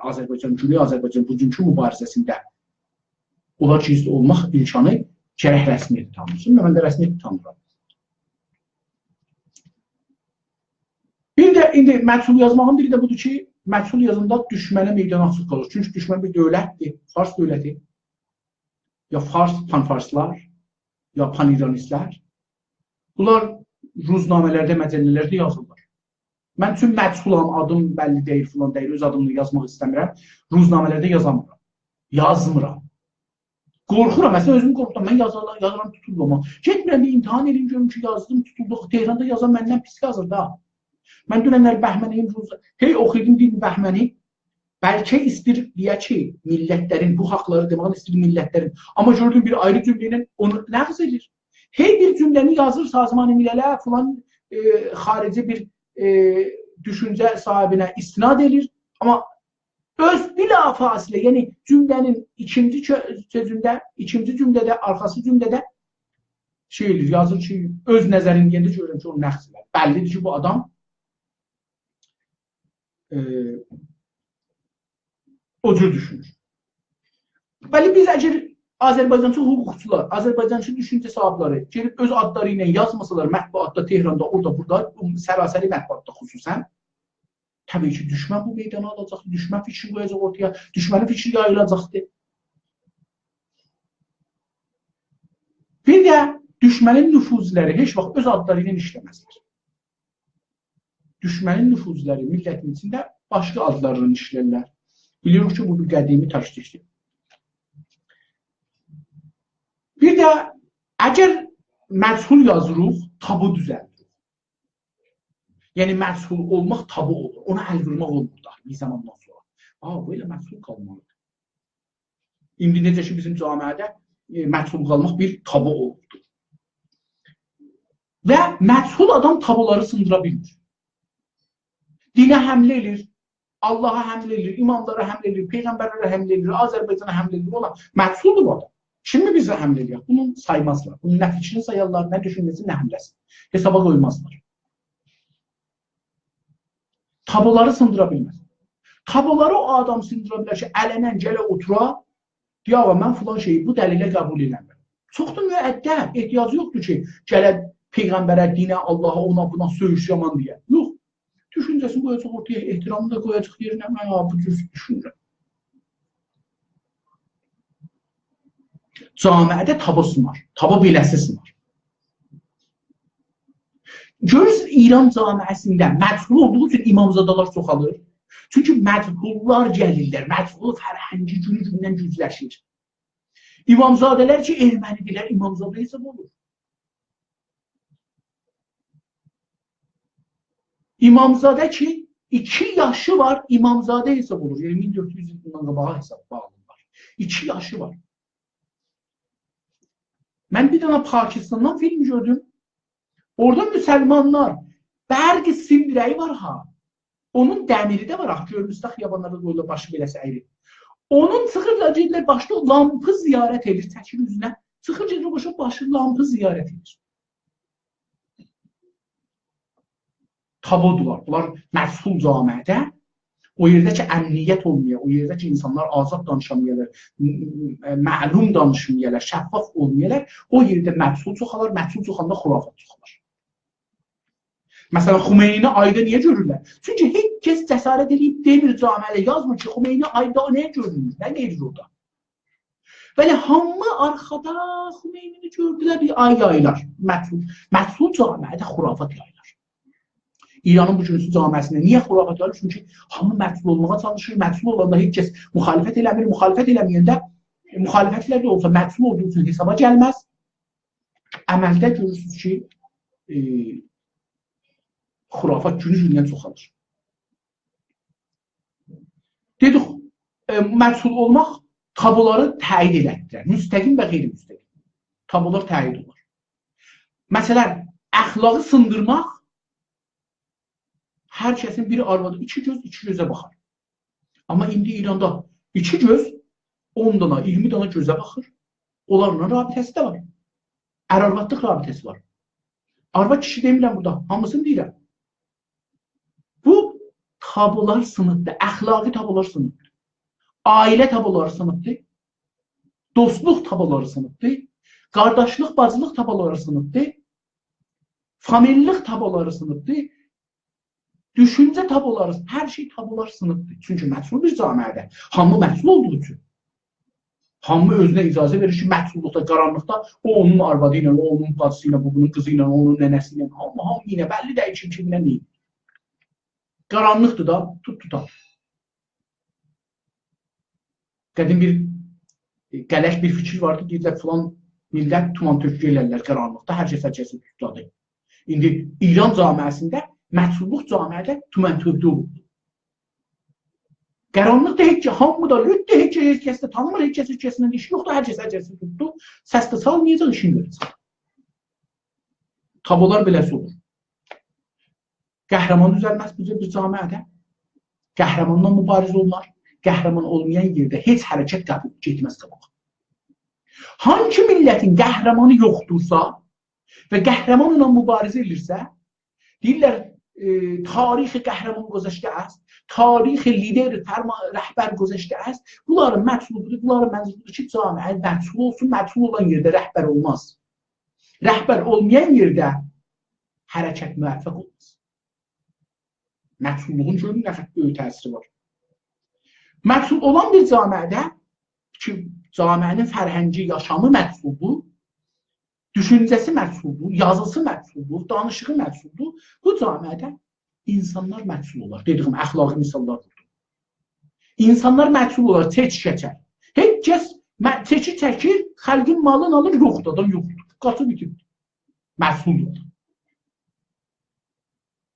Güney Azərbaycan bugünkü mübarizəsində onlar gizli olmaq imkanı gərək rəsmiyyəti tanınsın. Mən də rəsmiyyəti tanıram. Bir də indi məhsul yazmağın biri də budur ki, məhsul yazında düşmənə meydan açıq qalır. Çünki düşmən bir dövlətdir, Fars dövləti. Ya Fars, panfarslar, ya paniranistlər. Bunlar ruznamələrdə, məcəllələrdə yazırlar. Mən üçün məhsulam, adım bəlli deyil, filan deyil, öz adımını yazmaq istəmirəm. Ruznamələrdə yazamıram. Yazmıram. Qorxuram, məsələn, özümü qorxuram, mən yazıram, tutulmam. Getmirəm, bir imtihan edin, görüm ki, yazdım, tutulduq. Tehranda yazan məndən pis yazır da. Mən dünənlər Bəhməniyim, hey oxuydum deyim Bəhməni. Bəlkə istir deyə ki, millətlərin, bu haqları demağını istir millətlərin. Amma gördüyüm bir ayrı cümlənin onu ləğz edir. Hey bir cümləni yazır Sazman-ı Millələ, filan xarici bir düşüncə sahibinə istinad edir. Amma öz bilafasilə, yəni cümlənin ikinci sözündə, ikinci cümlədə, arxası cümlədə şey edir, yazır ki, öz nəzərini yendə görürüm ki, onu nəqs edir. Bəllidir ki, bu adam o cür düşünür. Bəli, biz əgər Azərbaycançı hüquqçular, Azərbaycançı düşüncə sahibləri gelib öz adları ilə yazmasalar mətbuatda, Tehranda, orada, burada, sərasəri mətbuatda xüsusən, təbii ki, düşmən bu meydana alacaq, düşmən fikri qoyacaq ortaya, düşmənin fikri yayılacaqdır. Bir də düşmənin nüfuzləri heç vaxt öz adları ilə işləməzlər. Düşmənin nüfuzləri millətin içində başqa adlarla işlərlər. Biliyoruz ki, bu bir qədimi təşkildir. Bir də əgər məshul yazırıq, tabu düzəldir. Yəni məshul olmaq tabu olur. Ona əl vurmaq olmur da bir zamandan sonra. Böyle məshul qalmalıdır. İndi necə ki, bizim camiədə məshul qalmaq bir tabu olurdu. Və məshul adam tabuları sındıra bilmir. Dinə həmlə edir, Allaha həmlə edir, imamlara həmlə edir, peyğəmbərlərə həmlə edir, Azərbaycana həmlə edir. Ola, məshuldur bu adam. Kimi bizə həmlə edir? Bunu saymazlar. Bunu nə fikrini sayarlar, nə düşünməsi, nə həmləsi. Hesaba qoymazlar. Tabuları sındıra bilməz. Tabuları o adam sındıra bilər ki, ələnən gələ otura, deyəvə, mən filan şeyi bu dəlilə qəbul eləmirəm. Çox da müəddəb, ehtiyacı yoxdur ki, gələ peyğəmbərə, dinə, Allaha, ona, buna söyüş yaman deyə. Yox. Düşüncəsini qoyacaq ortaya, ehtiramını da qoyacaq yerinə, mən bu cür düşünürəm. Camiədə taba sınar. Taba beləsi sınar. Görürsünüz, İran camiəsində mədhul olduğu üçün imamzadalar çoxalır. Çünki mədhullar gəlirlər. Mədhul fərhəngi günü-gündən gücləşir. İmamzadələr ki, ermənidirlər, imamzadə hesab olur. İmamzadə ki, 2 yaşı var, imamzadə hesab olur. Yəni 1400 yılından qabağa hesab bağlılar. 2 yaşı var. Mən bir dənə Pakistandan film gördüm. Orada müsəlmanlar, bərqi simdirəyi var ha. Onun dəmiri də var, görmüşdə xiyabanlarda qoyulur, başı beləsə əyri. Onun çıxırlar, gedirlər, başda lampı ziyarət edir, çəkir üzünə. Çıxır, gedir, başa başı lampı ziyarət edir. Tabudular. Bunlar məsul camiədə, o yerdə ki, əmniyyət olmuyor, o yerdə ki, insanlar azad danışamıyorlar, məlum danışmıyorlar, şəffaf olmuyorlar, o yerdə məsul çoxalar, məsul çoxanda xurafat çoxalar. Məsələn, Xumeyni ayda niyə görürlər? Çünki heç kəs cəsarət edib demir camiədə, yazmır ki, Xumeyni ayda nəyə görünür? Nə gedir orada? Belə hamı arxada Xumeynini gördülər, bir ay yaylar. Məsul camiədə xurafat yaylar. İranın bu günüsü camiəsində niyə xurafat yaylar? Çünki hamı məsul olmağa çalışır. Məsul olanda heç kəs müxalifət eləmir. Müxalifət eləməyəndə, müxalifətlər də olsa məsul olduğu üçün hesaba gəlməz. Əməldə görürsünüz ki, xurafat günü-gündən çoxalır. Dedik, məsul olmaq tabuları təyin elətdirər. Müstəqim və qeyri-müstəqim. Tabular təyin olur. Məsələn, əxlaqı sındırmaq hər kəsin bir arvadı 2 göz, 2 gözə baxar. Amma indi İranda 2 göz 10 dana, 20 dana gözə baxır. Onlarla rabitəsi də var. Ər-arvadlıq rabitəsi var. Arvad kişi demirəm burada, hamısını deyirəm. Bu tabular sınıfdır, əxlaqi tabular sınıfdır. Ailə tabuları sınıfdır, dostluq tabuları sınıfdır, qardaşlıq, bacılıq tabuları sınıfdır, famililik tabuları sınıfdır, düşüncə tabuları, hər şey tabular sınıfdır. Çünki məsul bir camiədə, hamı məsul olduğu üçün. Hamı özünə icazə verir ki, məsulluqda, qaranlıqda o onun arvadı ilə, o onun bacısı ilə, bu bunun qızı ilə, o onun nənəsi ilə, hamı ilə, bəlli də kim-kimlə deyil. Qaranlıqdır da, tutar. Qədim bir qələk bir fikir vardı, deyirlər, filan millət tuman tökü elərlər qaranlıqda, hər kəsə tutladı. İndi İran camiəsində, məsulluq camiədə tuman tökü olur. Qaranlıqda heç ki, hamı da lütdə, heç kəs də tanımır, heç kəsindən işi yoxdur, hər kəsi tutdu, səs də salmayacaq, işin görəcək. Tabular beləsi olur. Qəhrəman düzəlməz bir camiədə. Qəhrəmandan mübarizə olunur. Qəhrəman olmayan yerdə heç hərəkət getməz qabağa. Hangi millətin qəhrəmanı yoxdursa və qəhrəman ilə mübarizə edirsə, deyirlər, tarixi qəhrəman gözəşdə əst, tarixi lider, rəhbər gözəşdə əst, bunların məqsududur, bunların mənzubudur ki, camiə məqsul olsun, məqsul olan yerdə rəhbər olmaz. Rəhbər olmayan yerdə hərəkət müvəffəq olmaz. Məqsulluğun görün nə qədər böyük təsiri var. Məqsul olan bir camiədə ki, camiənin fərhəngi yaşamı məqsuldur, düşüncəsi məqsuldur, yazısı məqsuldur, danışığı məqsuldur. Bu camiədə insanlar məqsul olar. Dediyim əxlaqi misallar budur. İnsanlar məqsul olar, çək keçər. Heç kəs çəki çəkir, xalqın malını alır, yoxdur, adam yoxdur. Qatı bitirdir. Məqsuldur.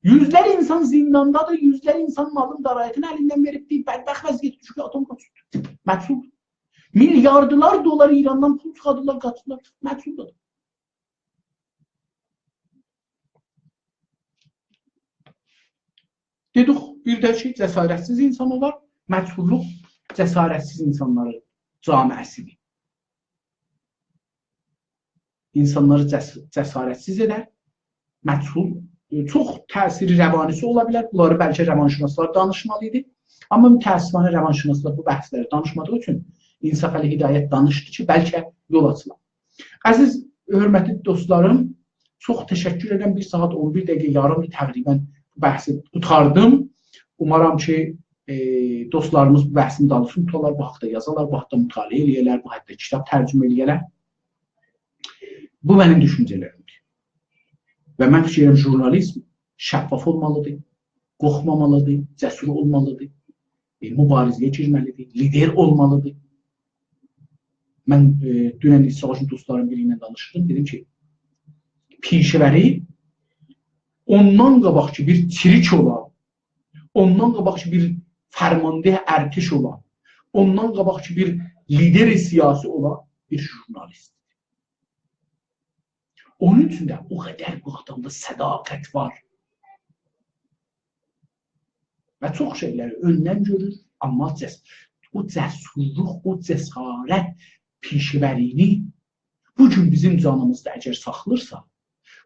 Yüzlər insan zindandadır, yüzlər insan malın darayətini əlindən verib deyib, bədbəxt vəziyyət düşür, atom qaçırdır. Məqsuldur. Milyardılar dolar İrandan pul çıxadırlar, qaçırlar. Məqsuldur. Dedik, bir də ki, cəsarətsiz insan olar, məqsulluq cəsarətsiz insanları camiəsidir. İnsanları cəsarətsiz edər, məqsul çox təsiri rəvanisi ola bilər. Bunları bəlkə rəvanşünaslar danışmalıydı. Amma mütəəssifانه rəvanşünaslar bu bəhsləri danışmadığı üçün İnsaf Əli Hidayət danışdı ki, bəlkə yol açılar. Əziz, hörmətli dostlarım, çox təşəkkür edirəm. 1 saat 11 dəqiqə yarım təqribən bu bəhsi tutardım. Umaram ki, dostlarımız bu bəhsini dalısını tutarlar, bu haqda yazarlar, bu haqda mütaliə eləyərlər, bu haqda kitab tərcümə eləyərlər. Bu mənim düşüncələrimdir. Və mən fikirlərim, jurnalizm şəffaf olmalıdır, qorxmamalıdır, cəsur olmalıdır, mübarizəyə girməlidir, lider olmalıdır. Mən dünən İsrail dostlarım biri ilə danışırdım, dedim ki, pişəvəri ondan qabaqki bir trik olan, ondan qabaqki bir fərmandeh ərkiş olan, ondan qabaqki bir lider siyasi olan bir jurnalistdir. Onun üçün də o qədər bu adamda sədaqət var. Və çox şeyləri öndən görür, amma o cəsurluq, o cəsarət pişəvərini bugün bizim canımızda əgər saxlırsa,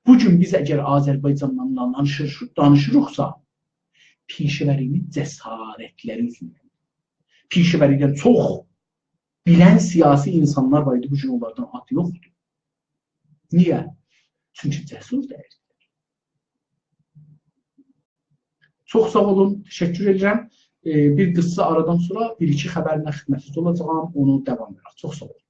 bugün biz əgər Azərbaycandan danışırıqsa, pişəvərinin cəsarətləri üzündən. Pişəvəridən çox bilən siyasi insanlar var idi, bugün onlardan adı yoxdur. Niyə? Çünki cəsur dəyərdir. Çox sağ olun, təşəkkür edirəm. Bir qısa aradan sonra bir-iki xəbərlə xidmətinizdə olacağam, onu davam edək. Çox sağ olun.